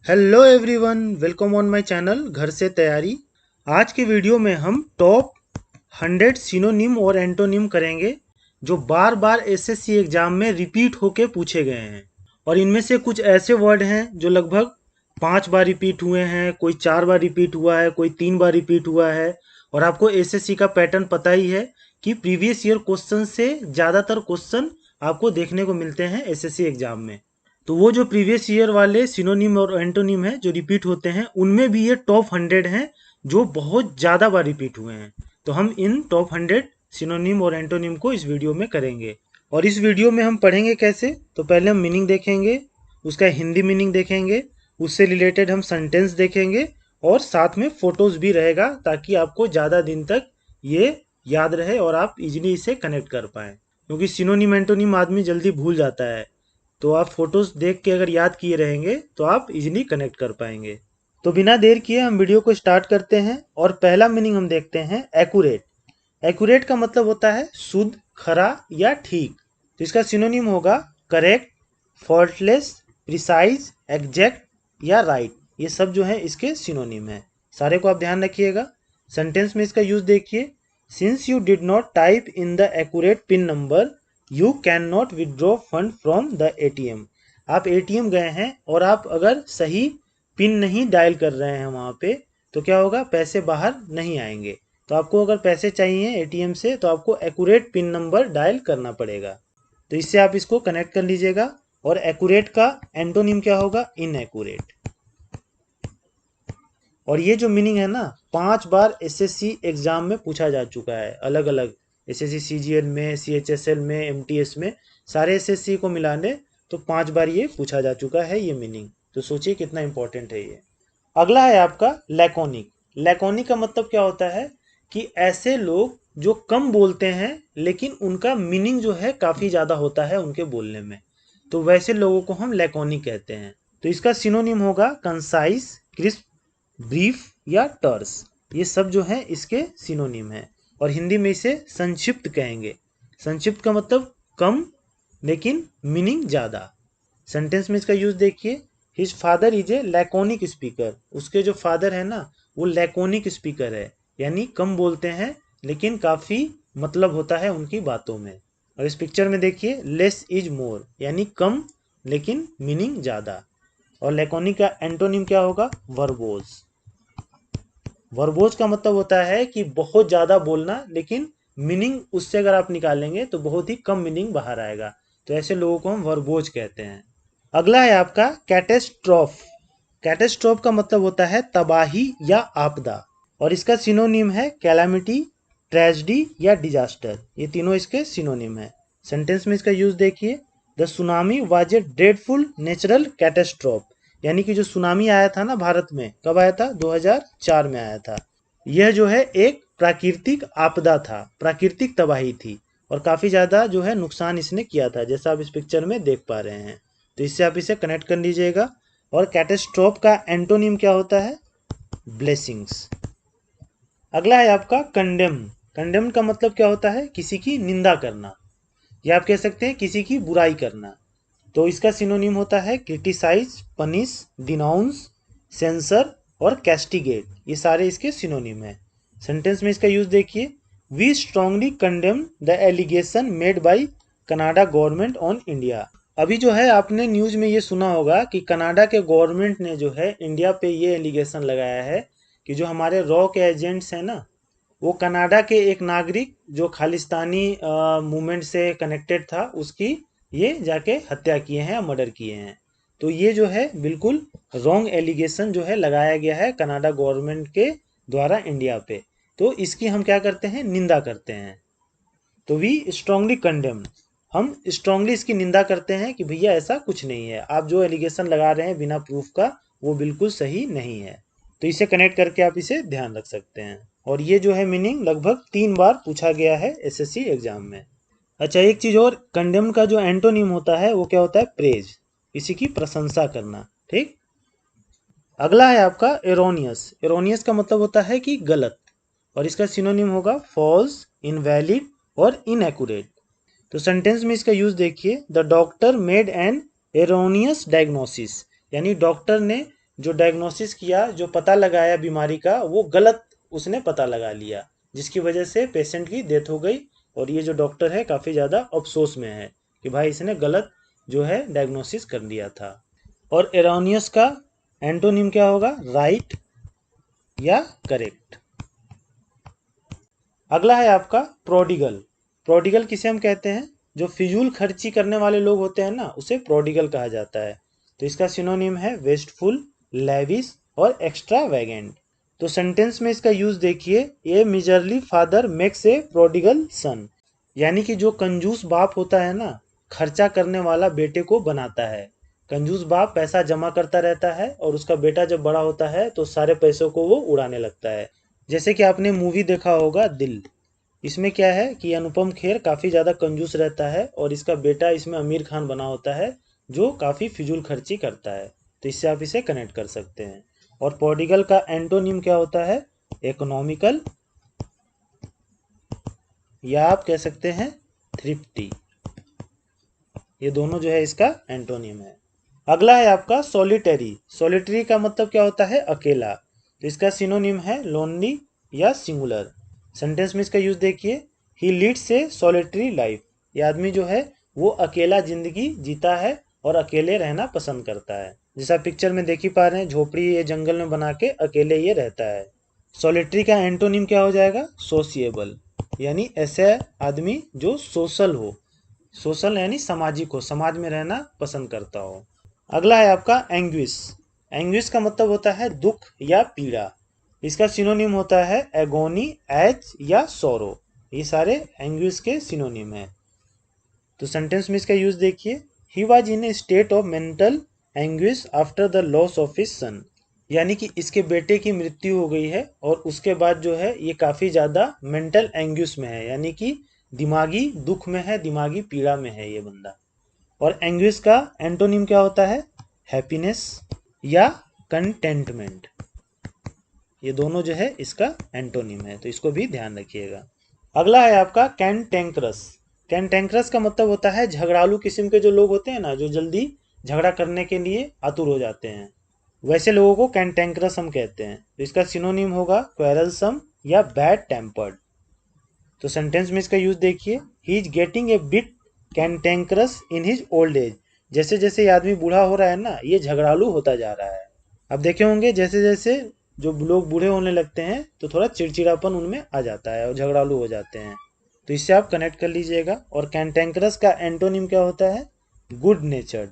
Hello everyone, welcome on my channel घर से तैयारी। आज के वीडियो में हम टॉप 100 सिनोनिम और एंटोनिम करेंगे जो बार बार एसएससी एग्जाम में रिपीट होके पूछे गए हैं। और इनमें से कुछ ऐसे वर्ड हैं जो लगभग 5 बार रिपीट हुए हैं, कोई 4 बार रिपीट हुआ है, कोई 3 बार रिपीट हुआ है। और आपको एसएससी का पैटर्न पता ही है कि प्रीवियस ईयर क्वेश्चन से ज़्यादातर क्वेश्चन आपको देखने को मिलते हैं एसएससी एग्जाम में। तो वो जो प्रीवियस ईयर वाले सिनोनिम और एंटोनिम है जो रिपीट होते हैं, उनमें भी ये टॉप 100 हैं जो बहुत ज़्यादा बार रिपीट हुए हैं। तो हम इन टॉप 100 सिनोनिम और एंटोनिम को इस वीडियो में करेंगे। और इस वीडियो में हम पढ़ेंगे कैसे, तो पहले हम मीनिंग देखेंगे, उसका हिंदी मीनिंग देखेंगे, उससे रिलेटेड हम सेंटेंस देखेंगे और साथ में फोटोज भी रहेगा ताकि आपको ज़्यादा दिन तक ये याद रहे और आप इजीली इसे कनेक्ट कर पाएँ। क्योंकि सिनोनिम एंटोनिम आदमी जल्दी भूल जाता है, तो आप फोटोज देख के अगर याद किए रहेंगे तो आप इजीली कनेक्ट कर पाएंगे। तो बिना देर किए हम वीडियो को स्टार्ट करते हैं और पहला मीनिंग हम देखते हैं एक्यूरेट। एक्यूरेट का मतलब होता है शुद्ध, खरा या ठीक। तो इसका सिनोनिम होगा करेक्ट, फॉल्टलेस, प्रिसाइज, एग्जैक्ट या राइट। ये सब जो है इसके सिनोनिम है। सारे को आप ध्यान रखिएगा। सेंटेंस में इसका यूज देखिए, since you did not type in the accurate pin number you can not withdraw fund from the ATM. आप एटीएम गए हैं और आप अगर सही पिन नहीं डायल कर रहे हैं वहाँ पे, तो क्या होगा, पैसे बाहर नहीं आएंगे। तो आपको अगर पैसे चाहिए एटीएम से तो आपको एक्यूरेट पिन नंबर डायल करना पड़ेगा। तो इससे आप इसको कनेक्ट कर लीजिएगा। और एक्यूरेट का एंटोनिम क्या होगा, इनएक्यूरेट। और ये जो मीनिंग है ना, 5 बार एसएससी एग्जाम में पूछा जा चुका है, अलग अलग एसएससी सीजीएल में, सीएचएसएल में, एमटीएस में, सारे एसएससी को मिलाने तो 5 बार ये पूछा जा चुका है ये मीनिंग। तो सोचिए कितना इंपॉर्टेंट है ये। अगला है आपका लैकोनिक। लैकोनिक का मतलब क्या होता है कि ऐसे लोग जो कम बोलते हैं लेकिन उनका मीनिंग जो है काफ़ी ज़्यादा होता है उनके बोलने में, तो वैसे लोगों को हम लैकोनिक कहते हैं। तो इसका सिनोनिम होगा कंसाइज, क्रिस्प, ब्रीफ या टर्स। ये सब जो है इसके सिनोनिम है। और हिंदी में इसे संक्षिप्त कहेंगे। संक्षिप्त का मतलब कम लेकिन मीनिंग ज़्यादा। सेंटेंस में इसका यूज देखिए, his father is a laconic speaker. उसके जो फादर है ना, वो लैकोनिक स्पीकर है, यानी कम बोलते हैं लेकिन काफ़ी मतलब होता है उनकी बातों में। और इस पिक्चर में देखिए, लेस इज मोर, यानी कम लेकिन मीनिंग ज़्यादा। और लैकोनिक का एंटोनिम क्या होगा, वर्बोज। वर्बोज का मतलब होता है कि बहुत ज़्यादा बोलना लेकिन मीनिंग उससे अगर आप निकालेंगे तो बहुत ही कम मीनिंग बाहर आएगा। तो ऐसे लोगों को हम वर्बोज कहते हैं। अगला है आपका कैटेस्ट्रॉफ। कैटेस्ट्रॉफ का मतलब होता है तबाही या आपदा। और इसका सिनोनिम है कैलामिटी, ट्रेजिडी या डिजास्टर। ये तीनों इसके सिनोनिम है। सेंटेंस में इसका यूज देखिए, the tsunami was a dreadful natural catastrophe. यानी कि जो सुनामी आया था ना भारत में, कब आया था, 2004 में आया था। यह जो है एक प्राकृतिक आपदा था, प्राकृतिक तबाही थी। और काफ़ी ज़्यादा जो है नुकसान इसने किया था, जैसा आप इस पिक्चर में देख पा रहे हैं। तो इससे आप इसे कनेक्ट कर लीजिएगा। और कैटेस्ट्रॉफ का एंटोनिम क्या होता है, ब्लेसिंग्स। अगला है आपका कंडेम। कंडेम का मतलब क्या होता है, किसी की निंदा करना, या आप कह सकते हैं किसी की बुराई करना। तो इसका सिनोनिम होता है क्रिटिसाइज, पनिश, डिनाउंस, सेंसर और कैस्टिगेट। ये सारे इसके सिनोनिम है। सेंटेंस में इसका यूज देखिए, we strongly condemn the allegation made by Canada government on India. अभी जो है आपने न्यूज में ये सुना होगा कि कनाडा के गवर्नमेंट ने जो है इंडिया पे ये एलिगेशन लगाया है कि जो हमारे रॉ के एजेंट्स हैं ना, वो कनाडा के एक नागरिक जो खालिस्तानी मूवमेंट से कनेक्टेड था, उसकी ये जाके हत्या किए हैं, मर्डर किए हैं। तो ये जो है बिल्कुल रॉन्ग एलिगेशन जो है लगाया गया है कनाडा गवर्नमेंट के द्वारा इंडिया पे। तो इसकी हम क्या करते हैं, निंदा करते हैं। तो वी स्ट्रांगली कंडेम, हम स्ट्रांगली इसकी निंदा करते हैं कि भैया ऐसा कुछ नहीं है, आप जो एलिगेशन लगा रहे हैं बिना प्रूफ का, वो बिल्कुल सही नहीं है। तो इसे कनेक्ट करके आप इसे ध्यान रख सकते हैं। और ये जो है मीनिंग लगभग 3 बार पूछा गया है एसएससी एग्जाम में। अच्छा, एक चीज और, कंडेम का जो एंटोनिम होता है वो क्या होता है, प्रेज, किसी की प्रशंसा करना। ठीक। अगला है आपका एरोनियस। एरोनियस का मतलब होता है कि गलत। और इसका सिनोनिम होगा फॉल्स, इनवैलिड और इनएक्यूरेट। तो सेंटेंस में इसका यूज देखिए, the doctor made an erroneous diagnosis. यानी डॉक्टर ने जो डायग्नोसिस किया, जो पता लगाया बीमारी का, वो गलत उसने पता लगा लिया, जिसकी वजह से पेशेंट की डेथ हो गई। और ये जो डॉक्टर है काफ़ी ज़्यादा अफसोस में है कि भाई इसने गलत जो है डायग्नोसिस कर दिया था। और एरोनियस का एंटोनिम क्या होगा? राइट या करेक्ट। अगला है आपका प्रोडिगल। प्रोडिगल किसे हम कहते हैं? जो फिजूल खर्ची करने वाले लोग होते हैं ना, उसे प्रोडिगल कहा जाता है। तो इसका सिनोनिम है वेस्टफुल, लेविस और एक्स्ट्रा वैगेंट। तो सेंटेंस में इसका यूज देखिए, a miserly father makes a prodigal son, यानी कि जो कंजूस बाप होता है ना, खर्चा करने वाला बेटे को बनाता है। कंजूस बाप पैसा जमा करता रहता है और उसका बेटा जब बड़ा होता है तो सारे पैसों को वो उड़ाने लगता है। जैसे कि आपने मूवी देखा होगा दिल, इसमें क्या है कि अनुपम खेर काफ़ी ज़्यादा कंजूस रहता है और इसका बेटा इसमें आमिर खान बना होता है, जो काफ़ी फिजूल खर्ची करता है। तो इससे आप इसे कनेक्ट कर सकते हैं। और प्रोडिगल का एंटोनिम क्या होता है? इकोनॉमिकल, या आप कह सकते हैं थ्रिफ्टी। ये दोनों जो है इसका एंटोनिम है। अगला है आपका सॉलिटरी। सॉलिटरी का मतलब क्या होता है? अकेला। तो इसका सिनोनिम है लोनली या सिंगुलर। सेंटेंस में इसका यूज देखिए, ही लीड्स ए सॉलिटरी लाइफ। ये आदमी जो है वो अकेला जिंदगी जीता है और अकेले रहना पसंद करता है। जैसा पिक्चर में देख ही पा रहे हैं, झोपड़ी ये जंगल में बना के अकेले ये रहता है। सॉलिटरी का एंटोनिम क्या हो जाएगा? सोशिएबल, यानी ऐसे आदमी जो सोशल हो। सोशल यानी सामाजिक हो, समाज में रहना पसंद करता हो। अगला है आपका एंग्विश। एंग्विश का मतलब होता है दुख या पीड़ा। इसका सिनोनिम होता है एगोनी, एज या सोरो। ये सारे एंग्विश के सिनोनिम है। तो सेंटेंस में इसका यूज देखिए, he was in A state of mental anguish after the loss of his son, यानी कि इसके बेटे की मृत्यु हो गई है और उसके बाद जो है ये काफ़ी ज़्यादा मेंटल एंग्विश में है, यानी कि दिमागी दुख में है, दिमागी पीड़ा में है ये बंदा। और एंग्विश का एंटोनिम क्या होता है? हैप्पीनेस या कंटेंटमेंट। ये दोनों जो है इसका एंटोनिम है, तो इसको भी ध्यान रखिएगा। अगला है आपका कैंटेंक्रस। कैंटेंक्रस का मतलब होता है झगड़ालू किस्म के जो लोग होते हैं ना, जो जल्दी झगड़ा करने के लिए आतुर हो जाते हैं, वैसे लोगों को कैंटेंक्रस हम कहते हैं। तो इसका सिनोनिम होगा क्वेरलसम या बैड टेम्पर्ड। तो सेंटेंस में इसका यूज देखिए, he is getting a bit कैंटेंक्रस in his old age. जैसे जैसे ये आदमी बूढ़ा हो रहा है ना, ये झगड़ालू होता जा रहा है। अब देखे होंगे जैसे जैसे जो लोग बूढ़े होने लगते हैं तो थोड़ा चिड़चिड़ापन उनमें आ जाता है और झगड़ालू हो जाते हैं। तो इससे आप कनेक्ट कर लीजिएगा। और कैंटेंक्रस का एंटोनिम क्या होता है? गुड नेचर्ड।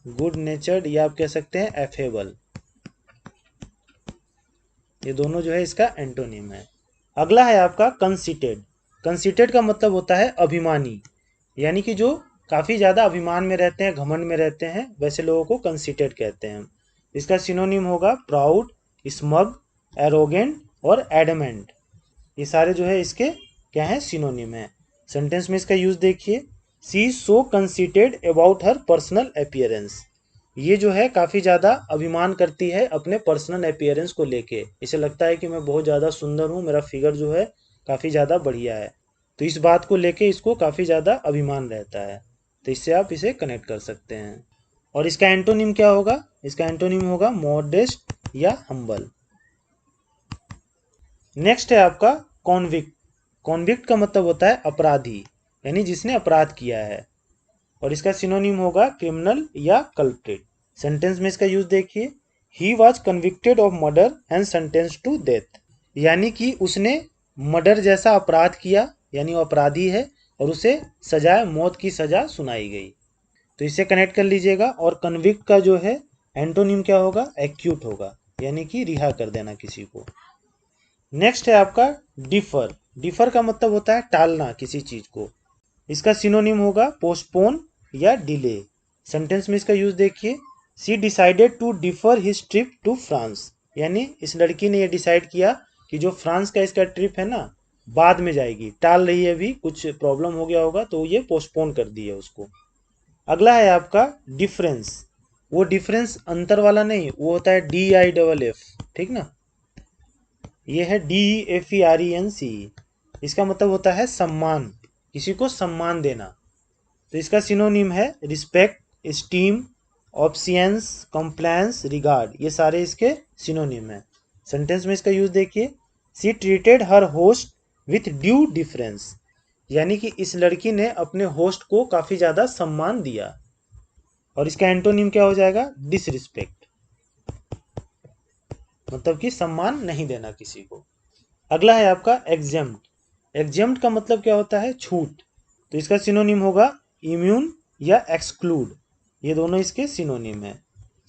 गुड नेचर्ड या आप कह सकते हैं एफेबल। ये दोनों जो है इसका एंटोनिम है। अगला है आपका कंसीटेड। कंसीटेड का मतलब होता है अभिमानी, यानी कि जो काफ़ी ज़्यादा अभिमान में रहते हैं, घमंड में रहते हैं, वैसे लोगों को कंसीटेड कहते हैं। इसका सिनोनिम होगा प्राउड, स्मग, एरोगेंट और एडमेंट। ये सारे जो है इसके क्या है? सिनोनिम है। सेंटेंस में इसका यूज देखिए, she is so conceited about her personal appearance. ये जो है काफ़ी ज़्यादा अभिमान करती है अपने पर्सनल अपीयरेंस को लेके। इसे लगता है कि मैं बहुत ज़्यादा सुंदर हूँ, मेरा फिगर जो है काफ़ी ज़्यादा बढ़िया है। तो इस बात को लेके इसको काफ़ी ज़्यादा अभिमान रहता है। तो इससे आप इसे कनेक्ट कर सकते हैं। और इसका एंटोनिम क्या होगा? इसका एंटोनिम होगा मॉडेस्ट या हम्बल। नेक्स्ट है आपका कॉन्विक्ट। कॉन्विक्ट का मतलब होता है अपराधी, यानी जिसने अपराध किया है। और इसका सिनोनिम होगा क्रिमिनल या कल्प्रिट। सेंटेंस में इसका यूज देखिए, he was convicted of murder and sentence to death, यानी कि उसने मर्डर जैसा अपराध किया, यानी वो अपराधी है और उसे सजाए मौत की सजा सुनाई गई। तो इससे कनेक्ट कर लीजिएगा। और कन्विक्ट का जो है एंटोनिम क्या होगा? एक्यूट होगा, यानी कि रिहा कर देना किसी को। नेक्स्ट है आपका डिफर। डिफर का मतलब होता है टालना किसी चीज को। इसका सिनोनिम होगा पोस्टपोन या डिले। सेंटेंस में इसका यूज देखिए, she decided to defer his trip to France, यानी इस लड़की ने यह डिसाइड किया कि जो फ्रांस का इसका ट्रिप है ना, बाद में जाएगी, टाल रही है, अभी कुछ प्रॉब्लम हो गया होगा तो ये पोस्टपोन कर दी है उसको। अगला है आपका डिफरेंस। वो डिफरेंस अंतर वाला नहीं, वो होता है DIFF, ठीक ना। ये है DEFERENCE। इसका मतलब होता है सम्मान, किसी को सम्मान देना। तो इसका सिनोनिम है रिस्पेक्ट, स्टीम, ऑब्सियंस, कंप्लायंस, रिगार्ड, ये सारे इसके सिनोनिम हैं। सेंटेंस में इसका यूज देखिए, she treated her host with due difference, यानी कि इस लड़की ने अपने होस्ट को काफी ज्यादा सम्मान दिया। और इसका एंटोनिम क्या हो जाएगा, डिसरिस्पेक्ट, मतलब कि सम्मान नहीं देना किसी को। अगला है आपका एग्जेम्प्ट। एग्जेम्प्ट का मतलब क्या होता है, छूट। तो इसका सिनोनिम होगा इम्यून या एक्सक्लूड, ये दोनों इसके सिनोनिम है।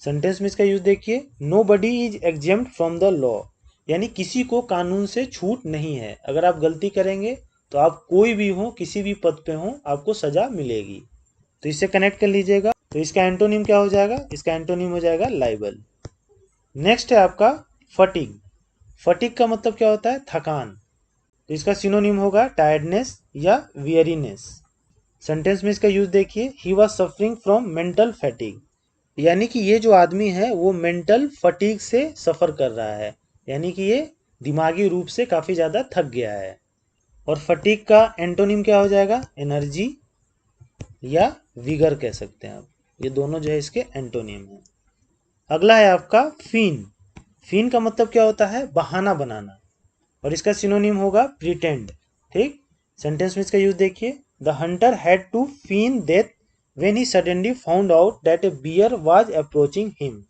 सेंटेंस में इसका यूज देखिए, nobody is exempt from the law, यानी किसी को कानून से छूट नहीं है। अगर आप गलती करेंगे तो आप कोई भी हो, किसी भी पद पे हो, आपको सजा मिलेगी। तो इससे कनेक्ट कर लीजिएगा। तो इसका एंटोनिम क्या हो जाएगा, इसका एंटोनिम हो जाएगा लाइबल। नेक्स्ट है आपका फटीग। फटीग का मतलब क्या होता है, थकान। तो इसका सिनोनिम होगा टायर्डनेस या वियरीनेस। सेंटेंस में इसका यूज देखिए, he was suffering from mental fatigue, यानी कि ये जो आदमी है वो मेंटल फटीग से सफर कर रहा है, यानी कि ये दिमागी रूप से काफी ज्यादा थक गया है। और फटीग का एंटोनिम क्या हो जाएगा, एनर्जी या विगर कह सकते हैं आप। ये दोनों जो है इसके एंटोनिम है। अगला है आपका फीन। फीन का मतलब क्या होता है, बहाना बनाना, और इसका सिनोनिम होगा प्रिटेंड। ठीक, सेंटेंस में इसका यूज देखिए, the hunter had to feign death when he suddenly found out that a bear was approaching him,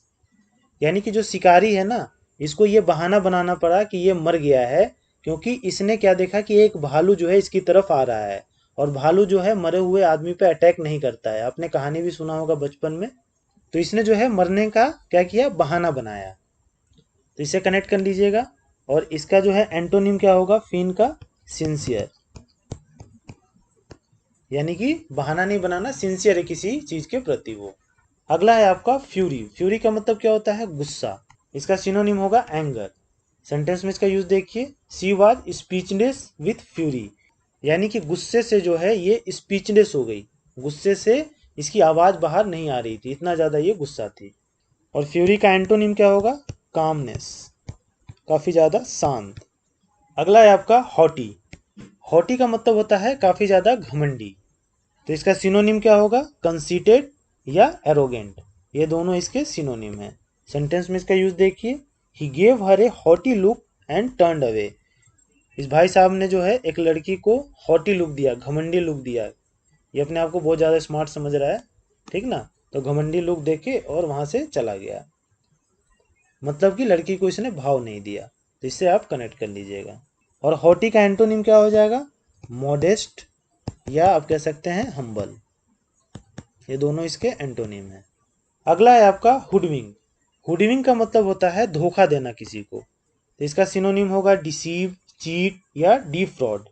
यानी कि जो शिकारी है ना, इसको ये बहाना बनाना पड़ा कि ये मर गया है, क्योंकि इसने क्या देखा कि एक भालू जो है इसकी तरफ आ रहा है। और भालू जो है मरे हुए आदमी पे अटैक नहीं करता है, आपने कहानी भी सुना होगा बचपन में। तो इसने जो है मरने का क्या किया, बहाना बनाया। तो इसे कनेक्ट कर लीजिएगा। और इसका जो है एंटोनिम क्या होगा, फीन का, सिंसियर, यानी कि बहाना नहीं बनाना, सिंसियर है किसी चीज के प्रति वो। अगला है आपका फ्यूरी। फ्यूरी का मतलब क्या होता है, गुस्सा। इसका सिनोनिम होगा एंगर। सेंटेंस में इसका यूज देखिए, she was speechless with fury, यानी कि गुस्से से जो है ये स्पीचलेस हो गई, गुस्से से इसकी आवाज बाहर नहीं आ रही थी, इतना ज्यादा ये गुस्सा थी। और फ्यूरी का एंटोनिम क्या होगा, कामनेस, काफी ज्यादा शांत। अगला है आपका हॉटी। हॉटी का मतलब होता है काफी ज्यादा घमंडी। तो इसका सिनोनिम क्या होगा, कंसीटेड या एरोगेंट, ये दोनों इसके सिनोनिम है। सेंटेंस में इसका यूज देखिए, he gave her a haughty look and turned away, इस भाई साहब ने जो है एक लड़की को हॉटी लुक दिया, घमंडी लुक दिया। ये अपने आप को बहुत ज़्यादा स्मार्ट समझ रहा है, ठीक ना, तो घमंडी लुक देके और वहाँ से चला गया, मतलब कि लड़की को इसने भाव नहीं दिया। तो इससे आप कनेक्ट कर लीजिएगा। और हॉटी का एंटोनिम क्या हो जाएगा, मॉडेस्ट या आप कह सकते हैं हम्बल, ये दोनों इसके एंटोनिम है। अगला है आपका हुडविंग। हुडविंग का मतलब होता है धोखा देना किसी को। तो इसका सिनोनिम होगा डिसीव, चीट या डिफ्रॉड।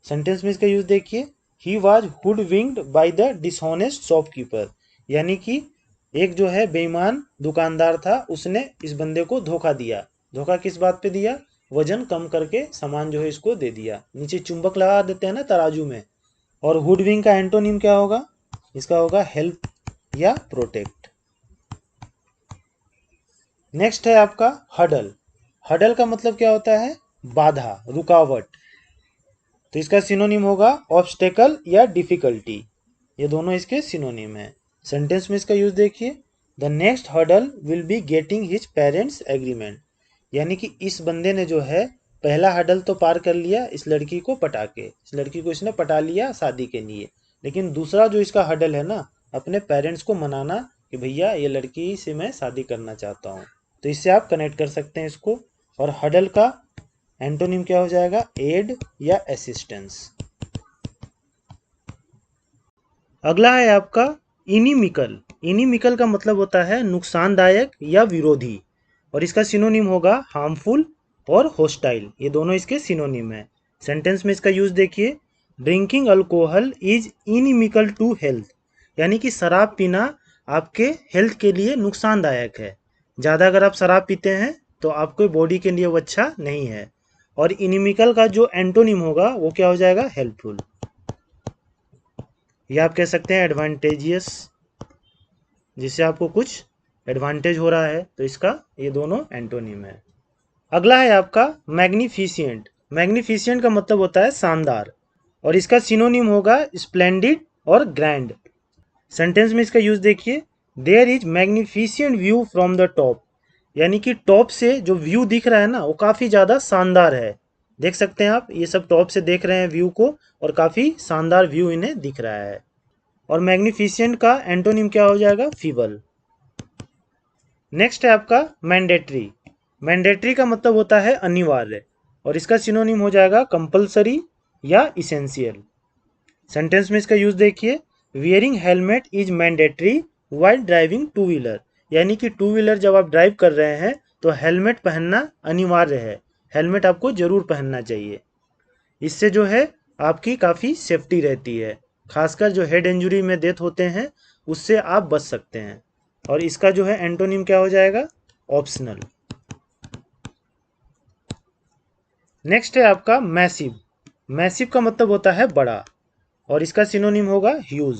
सेंटेंस में इसका यूज देखिए, he was hoodwinked by the dishonest shopkeeper, यानी कि एक जो है बेईमान दुकानदार था, उसने इस बंदे को धोखा दिया। धोखा किस बात पे दिया, वजन कम करके सामान जो है इसको दे दिया, नीचे चुंबक लगा देते हैं ना तराजू में। और हुडविंग का एंटोनिम क्या होगा, इसका होगा हेल्प या प्रोटेक्ट। नेक्स्ट है आपका हडल। हडल का मतलब क्या होता है, बाधा, रुकावट। तो इसका सिनोनिम होगा ऑब्स्टेकल या डिफिकल्टी, ये दोनों इसके सिनोनिम है। सेंटेंस में इसका यूज देखिए, the next huddle will be getting his parents agreement, यानी कि इस बंदे ने जो है पहला हडल तो पार कर लिया, इस लड़की को पटा के, इस लड़की को इसने पटा लिया शादी के लिए, लेकिन दूसरा जो इसका हडल है ना, अपने पेरेंट्स को मनाना कि भैया ये लड़की से मैं शादी करना चाहता हूँ। तो इससे आप कनेक्ट कर सकते हैं इसको। और हडल का एंटोनिम क्या हो जाएगा, एड या असिस्टेंस। अगला है आपका इनिमिकल। इनिमिकल का मतलब होता है नुकसानदायक या विरोधी, और इसका सिनोनिम होगा हार्मफुल और होस्टाइल, ये दोनों इसके सिनोनिम है। सेंटेंस में इसका यूज देखिए, drinking alcohol is inimical to health, यानी कि शराब पीना आपके हेल्थ के लिए नुकसानदायक है। ज़्यादा अगर आप शराब पीते हैं तो आपके बॉडी के लिए वो अच्छा नहीं है। और इनिमिकल का जो एंटोनिम होगा वो क्या हो जाएगा, हेल्पफुल, या आप कह सकते हैं एडवांटेजियस, जिससे आपको कुछ एडवांटेज हो रहा है। तो इसका ये दोनों एंटोनिम है। अगला है आपका मैग्निफिशिएंट। मैग्निफिशिएंट का मतलब होता है शानदार, और इसका सिनोनिम होगा स्प्लेंडिड और ग्रैंड। सेंटेंस में इसका यूज देखिए, there is magnificent view from the top, यानी कि टॉप से जो व्यू दिख रहा है ना वो काफ़ी ज़्यादा शानदार है। देख सकते हैं आप, ये सब टॉप से देख रहे हैं व्यू को और काफ़ी शानदार व्यू इन्हें दिख रहा है। और मैग्निफिशियंट का एंटोनिम क्या हो जाएगा? फीबल। नेक्स्ट है आपका मैंडेटरी। मैंडेटरी का मतलब होता है अनिवार्य और इसका सिनोनिम हो जाएगा कंपलसरी या इसेंशियल। सेंटेंस में इसका यूज देखिए, wearing helmet is mandatory while driving two wheeler, यानी कि टू व्हीलर जब आप ड्राइव कर रहे हैं तो हेलमेट पहनना अनिवार्य है, हेलमेट आपको जरूर पहनना चाहिए। इससे जो है आपकी काफ़ी सेफ्टी रहती है, खासकर जो हेड इंजरी में डेथ होते हैं उससे आप बच सकते हैं। और इसका जो है एंटोनिम क्या हो जाएगा? ऑप्शनल। नेक्स्ट है आपका मैसिव। मैसिव का मतलब होता है बड़ा और इसका सिनोनिम होगा ह्यूज।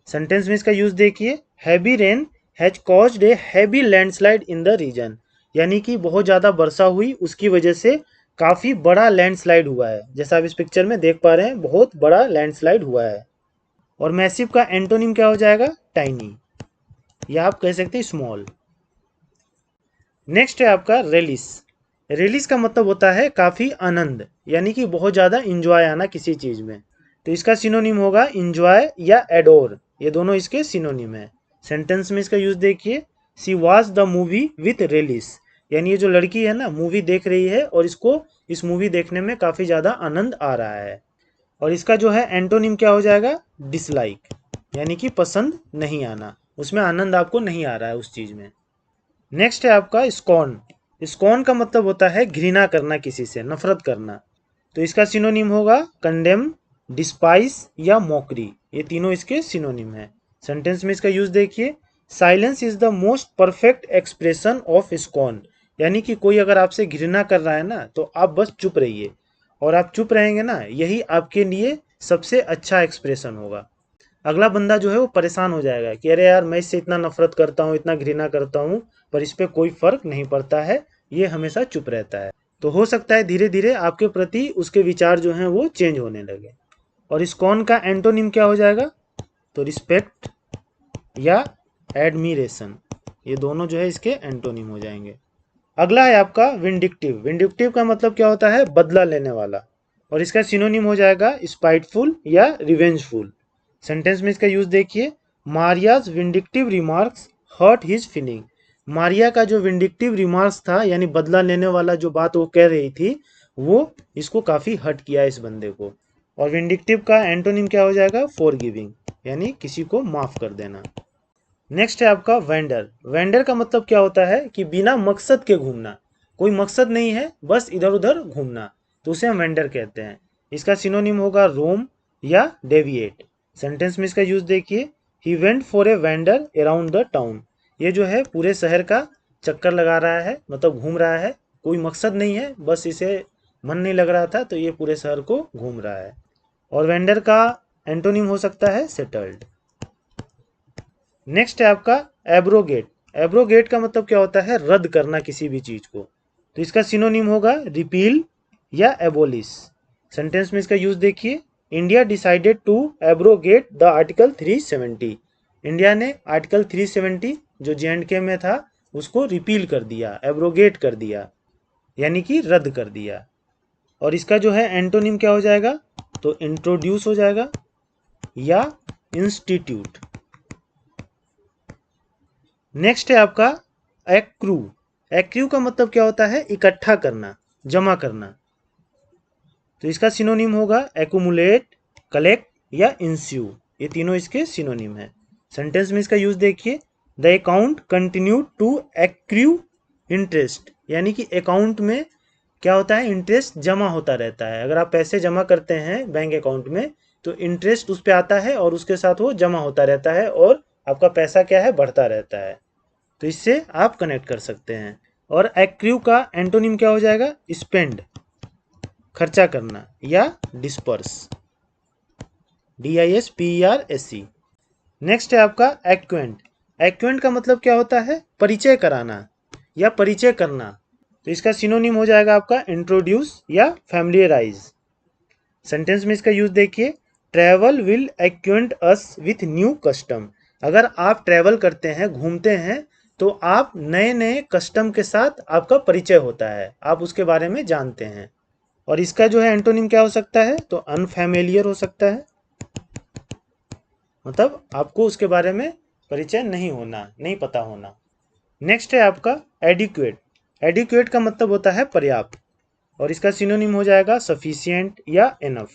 सेंटेंस में इसका यूज देखिए, heavy rain has caused a heavy landslide in the region, यानी कि बहुत ज़्यादा वर्षा हुई उसकी वजह से काफ़ी बड़ा लैंडस्लाइड हुआ है। जैसा आप इस पिक्चर में देख पा रहे हैं बहुत बड़ा लैंडस्लाइड हुआ है। और मैसिव का एंटोनिम क्या हो जाएगा? टाइनी, या आप कह सकते हैं स्मॉल। नेक्स्ट है आपका रेलिस। रेलिस का मतलब होता है काफ़ी आनंद, यानी कि बहुत ज़्यादा इंजॉय आना किसी चीज़ में। तो इसका सिनोनिम होगा इंजॉय या एडोर, ये दोनों इसके सिनोनिम है। सेंटेंस में इसका यूज देखिए, she watch the movie with relish, यानी ये जो लड़की है ना मूवी देख रही है और इसको इस मूवी देखने में काफ़ी ज़्यादा आनंद आ रहा है। और इसका जो है एंटोनिम क्या हो जाएगा? डिसलाइक, यानी कि पसंद नहीं आना, उसमें आनंद आपको नहीं आ रहा है उस चीज़ में। नेक्स्ट है आपका स्कॉन। स्कॉन का मतलब होता है घृणा करना, किसी से नफरत करना। तो इसका सिनोनिम होगा कंडेम, डिस्पाइस या मॉकरी, ये तीनों इसके सिनोनिम है। सेंटेंस में इसका यूज देखिए, silence is the most perfect expression of scorn, यानी कि कोई अगर आपसे घृणा कर रहा है ना तो आप बस चुप रहिए, और आप चुप रहेंगे ना यही आपके लिए सबसे अच्छा एक्सप्रेशन होगा। अगला बंदा जो है वो परेशान हो जाएगा कि अरे यार मैं इससे इतना नफरत करता हूँ, इतना घृणा करता हूँ, पर इस पर कोई फर्क नहीं पड़ता है, ये हमेशा चुप रहता है। तो हो सकता है धीरे धीरे आपके प्रति उसके विचार जो हैं वो चेंज होने लगे। और इस कौन का एंटोनिम क्या हो जाएगा? तो रिस्पेक्ट या एडमिरेशन, ये दोनों जो है इसके एंटोनिम हो जाएंगे। अगला है आपका विंडिक्टिव। विंडिक्टिव का मतलब क्या होता है? बदला लेने वाला, और इसका सिनोनिम हो जाएगा स्पाइटफुल या रिवेंजफुल। सेंटेंस में इसका यूज देखिए, Maria's vindictive remarks hurt his feeling. Maria का जो विंडिक्टिव रिमार्क्स था, यानी बदला लेने वाला जो बात वो कह रही थी, वो इसको काफ़ी हर्ट किया इस बंदे को। और विंडिक्टिव का एंटोनिम क्या हो जाएगा? फॉरगिविंग, यानी किसी को माफ़ कर देना। नेक्स्ट है आपका वेंडर। वेंडर का मतलब क्या होता है कि बिना मकसद के घूमना, कोई मकसद नहीं है बस इधर उधर घूमना, तो उसे हम वेंडर कहते हैं। इसका सिनोनिम होगा रोम या डेविएट। सेंटेंस में इसका यूज देखिए, he went for a vendor around the town. ये जो है पूरे शहर का चक्कर लगा रहा है, मतलब घूम रहा है, कोई मकसद नहीं है, बस इसे मन नहीं लग रहा था तो ये पूरे शहर को घूम रहा है। और वेंडर का एंटोनिम हो सकता है सेटल्ड। नेक्स्ट है आपका एब्रोगेट। एब्रोगेट का मतलब क्या होता है? रद्द करना किसी भी चीज को, तो इसका सिनोनिम होगा रिपील या एबोलिश। सेंटेंस में इसका यूज देखिए, India decided to abrogate the article 370। India ने आर्टिकल 370 जो JNK में था उसको रिपील कर दिया, एब्रोगेट कर दिया, यानी कि रद्द कर दिया। और इसका जो है एंटोनिम क्या हो जाएगा? तो इंट्रोड्यूस हो जाएगा या इंस्टीट्यूट। नेक्स्ट है आपका एक्रू। एक्रू का मतलब क्या होता है? इकट्ठा करना, जमा करना, तो इसका सिनोनिम होगा एकुमुलेट, कलेक्ट या इंस्यू, ये तीनों इसके सिनोनिम है। सेंटेंस में इसका यूज देखिए, the account continue to accrue interest, यानी कि अकाउंट में क्या होता है? इंटरेस्ट जमा होता रहता है। अगर आप पैसे जमा करते हैं बैंक अकाउंट में तो इंटरेस्ट उस पर आता है और उसके साथ वो जमा होता रहता है और आपका पैसा क्या है? बढ़ता रहता है, तो इससे आप कनेक्ट कर सकते हैं। और एक्रू का एंटोनिम क्या हो जाएगा? स्पेंड, खर्चा करना, या डिस्पर्स, DISPERSE। नेक्स्ट है आपका एक्वेंट। एक्वेंट का मतलब क्या होता है? परिचय कराना या परिचय करना, तो इसका सिनोनिम हो जाएगा आपका इंट्रोड्यूस या फैमिलियराइज। सेंटेंस में इसका यूज देखिए, travel will acquaint us with new custom, अगर आप ट्रैवल करते हैं, घूमते हैं, तो आप नए नए कस्टम के साथ आपका परिचय होता है, आप उसके बारे में जानते हैं। और इसका जो है एंटोनिम क्या हो सकता है, तो अनफैमिलियर हो सकता है, मतलब आपको उसके बारे में परिचय नहीं होना, नहीं पता होना। नेक्स्ट है आपका एडिक्वेट। एडिक्वेट का मतलब होता है पर्याप्त, और इसका सिनोनिम हो जाएगा सफिशिएंट या एनफ।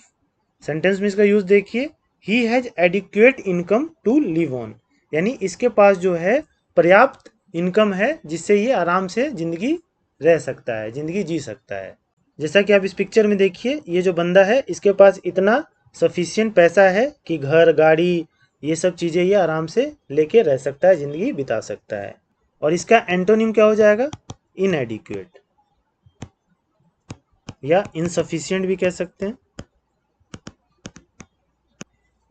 सेंटेंस में इसका यूज देखिए, he has adequate income to live on, यानी इसके पास जो है पर्याप्त इनकम है जिससे ये आराम से जिंदगी रह सकता है, जिंदगी जी सकता है। जैसा कि आप इस पिक्चर में देखिए, ये जो बंदा है इसके पास इतना सफिशिएंट पैसा है कि घर गाड़ी ये सब चीज़ें ये आराम से लेके रह सकता है, ज़िंदगी बिता सकता है। और इसका एंटोनिम क्या हो जाएगा, इनएडिक्वेट या इनसफिशिएंट भी कह सकते हैं।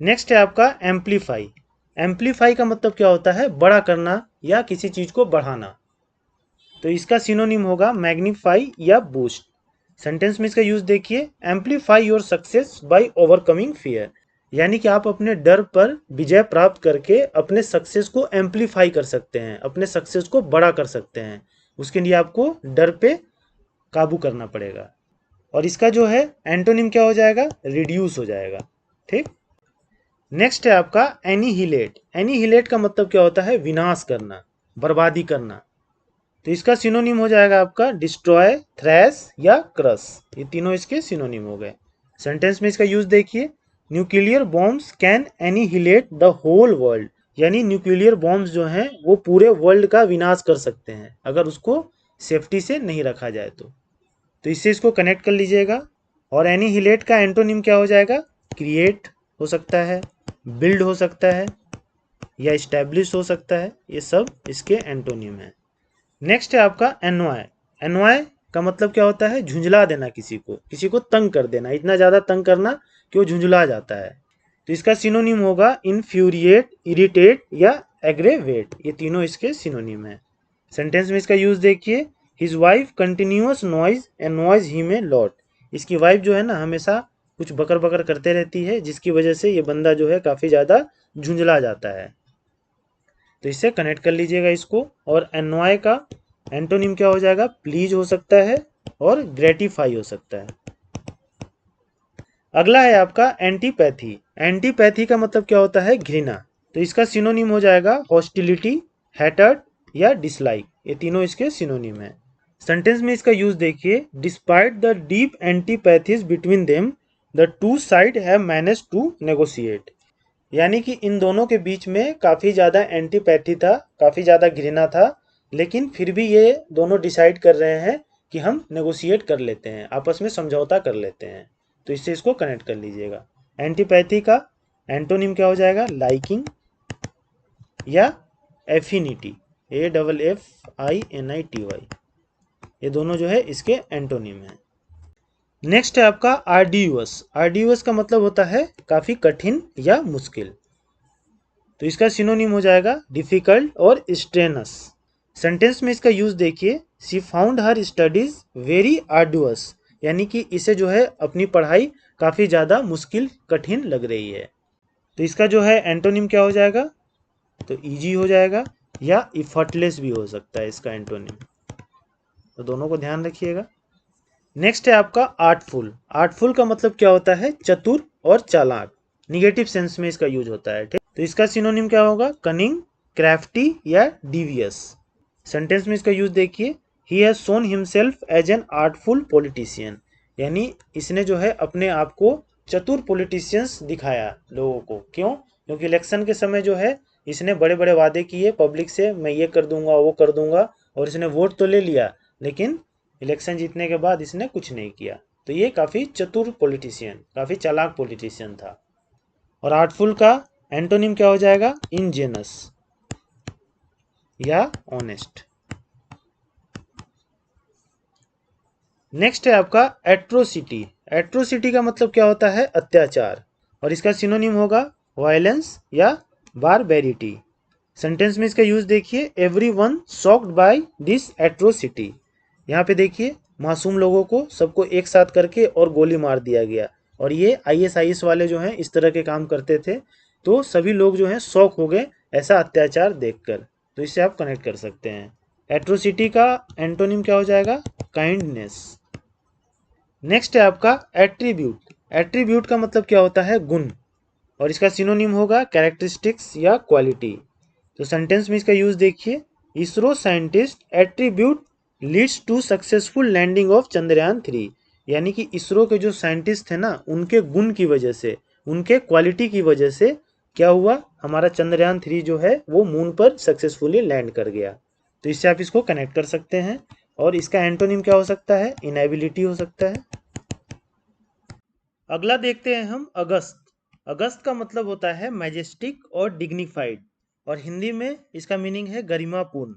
नेक्स्ट है आपका एम्पलीफाई। एम्पलीफाई का मतलब क्या होता है, बड़ा करना या किसी चीज़ को बढ़ाना। तो इसका सिनोनिम होगा मैग्नीफाई या बूस्ट। सेंटेंस में इसका यूज देखिए, amplify your success by overcoming fear, यानी कि आप अपने डर पर विजय प्राप्त करके अपने सक्सेस को एम्पलीफाई कर सकते हैं, अपने सक्सेस को बड़ा कर सकते हैं। उसके लिए आपको डर पे काबू करना पड़ेगा। और इसका जो है एंटोनिम क्या हो जाएगा, रिड्यूस हो जाएगा। ठीक। नेक्स्ट है आपका एनीहिलेट। एनीहिलेट का मतलब क्या होता है, विनाश करना, बर्बादी करना। तो इसका सिनोनिम हो जाएगा आपका डिस्ट्रॉय, थ्रैश या क्रश, ये तीनों इसके सिनोनिम हो गए। सेंटेंस में इसका यूज देखिए, nuclear bombs can annihilate the whole world, यानी न्यूक्लियर बॉम्ब्स जो हैं वो पूरे वर्ल्ड का विनाश कर सकते हैं अगर उसको सेफ्टी से नहीं रखा जाए तो इससे इसको कनेक्ट कर लीजिएगा। और एनीहिलेट का एंटोनिम क्या हो जाएगा, क्रिएट हो सकता है, बिल्ड हो सकता है या इस्टेब्लिश हो सकता है, ये सब इसके एंटोनिम है। नेक्स्ट है आपका एनवाय। एनवाय का मतलब क्या होता है, झुंझला देना, किसी को तंग कर देना, इतना ज़्यादा तंग करना कि वो झुंझला जाता है। तो इसका सिनोनिम होगा इन्फ्यूरिएट, इरिटेट या एग्रेवेट, ये तीनों इसके सिनोनिम है। सेंटेंस में इसका यूज देखिए, his wife continuous noise annoys him a lot, इसकी वाइफ जो है ना हमेशा कुछ बकर बकर करते रहती है जिसकी वजह से ये बंदा जो है काफ़ी ज़्यादा झुंझला जाता है। तो इससे कनेक्ट कर लीजिएगा इसको। और एनॉय का एंटोनिम क्या हो जाएगा, प्लीज हो सकता है और ग्रेटिफाई हो सकता है। अगला है आपका एंटीपैथी। एंटीपैथी का मतलब क्या होता है, घृणा। तो इसका सिनोनिम हो जाएगा हॉस्टिलिटी, हैटर्ड या डिसलाइक, ये तीनों इसके सिनोनिम है। सेंटेंस में इसका यूज देखिए, despite the deep antipathies between them the two side have manage to negotiate, यानी कि इन दोनों के बीच में काफ़ी ज़्यादा एंटीपैथी था, काफ़ी ज़्यादा घृणा था, लेकिन फिर भी ये दोनों डिसाइड कर रहे हैं कि हम नेगोशिएट कर लेते हैं, आपस में समझौता कर लेते हैं। तो इससे इसको कनेक्ट कर लीजिएगा। एंटीपैथी का एंटोनिम क्या हो जाएगा, लाइकिंग या एफिनिटी, AFFINITY, ये दोनों जो है इसके एंटोनिम है। नेक्स्ट है आपका आर्ड्यूअस। आर्ड्यूअस का मतलब होता है काफ़ी कठिन या मुश्किल। तो इसका सिनोनिम हो जाएगा डिफ़िकल्ट और स्ट्रेनस। सेंटेंस में इसका यूज देखिए, she found her studies very arduous, यानी कि इसे जो है अपनी पढ़ाई काफ़ी ज़्यादा मुश्किल कठिन लग रही है। तो इसका जो है एंटोनिम क्या हो जाएगा, तो ईजी हो जाएगा या इफर्टलेस भी हो सकता है इसका एंटोनिम, तो दोनों को ध्यान रखिएगा। नेक्स्ट है आपका आर्टफुल। आर्टफुल का मतलब क्या होता है, चतुर और चालाक, निगेटिव सेंस में इसका यूज होता है। ठीक। तो इसका सिनोनिम क्या होगा, कनिंग, क्राफ्टी या डिवियस। सेंटेंस में इसका यूज देखिए, he has shown himself as an artful politician, यानी इसने जो है अपने आप को चतुर पॉलिटिशियंस दिखाया लोगों को। क्यों, क्योंकि इलेक्शन के समय जो है इसने बड़े बड़े वादे किए पब्लिक से, मैं ये कर दूंगा वो कर दूंगा, और इसने वोट तो ले लिया लेकिन इलेक्शन जीतने के बाद इसने कुछ नहीं किया। तो ये काफ़ी चतुर पॉलिटिशियन, काफ़ी चालाक पॉलिटिशियन था। और आर्टफुल का एंटोनिम क्या हो जाएगा, इनजेनस या ऑनेस्ट। नेक्स्ट है आपका एट्रोसिटी। एट्रोसिटी का मतलब क्या होता है, अत्याचार, और इसका सिनोनिम होगा वायलेंस या बारबेरिटी। सेंटेंस में इसका यूज देखिए, everyone shocked by this atrocity, यहाँ पे देखिए मासूम लोगों को सबको एक साथ करके और गोली मार दिया गया, और ये ISIS वाले जो हैं इस तरह के काम करते थे, तो सभी लोग जो हैं शॉक हो गए ऐसा अत्याचार देखकर। तो इससे आप कनेक्ट कर सकते हैं। एट्रोसिटी का एंटोनिम क्या हो जाएगा? काइंडनेस। नेक्स्ट है आपका एट्रीब्यूट। एट्रीब्यूट का मतलब क्या होता है? गुण। और इसका सिनोनिम होगा कैरेक्टरिस्टिक्स या क्वालिटी। तो सेंटेंस में इसका यूज देखिए। ISRO scientist attribute leads to successful landing of Chandrayaan 3। यानी कि इसरो के जो साइंटिस्ट थे ना, उनके गुण की वजह से, उनके क्वालिटी की वजह से क्या हुआ, हमारा चंद्रयान 3 जो है वो मून पर सक्सेसफुली लैंड कर गया। तो इससे आप इसको कनेक्ट कर सकते हैं। और इसका एंटोनिम क्या हो सकता है? इनएबिलिटी हो सकता है। अगला देखते हैं हम अगस्त। अगस्त का मतलब होता है मैजेस्टिक और डिग्निफाइड। और हिंदी में इसका मीनिंग है गरिमापूर्ण।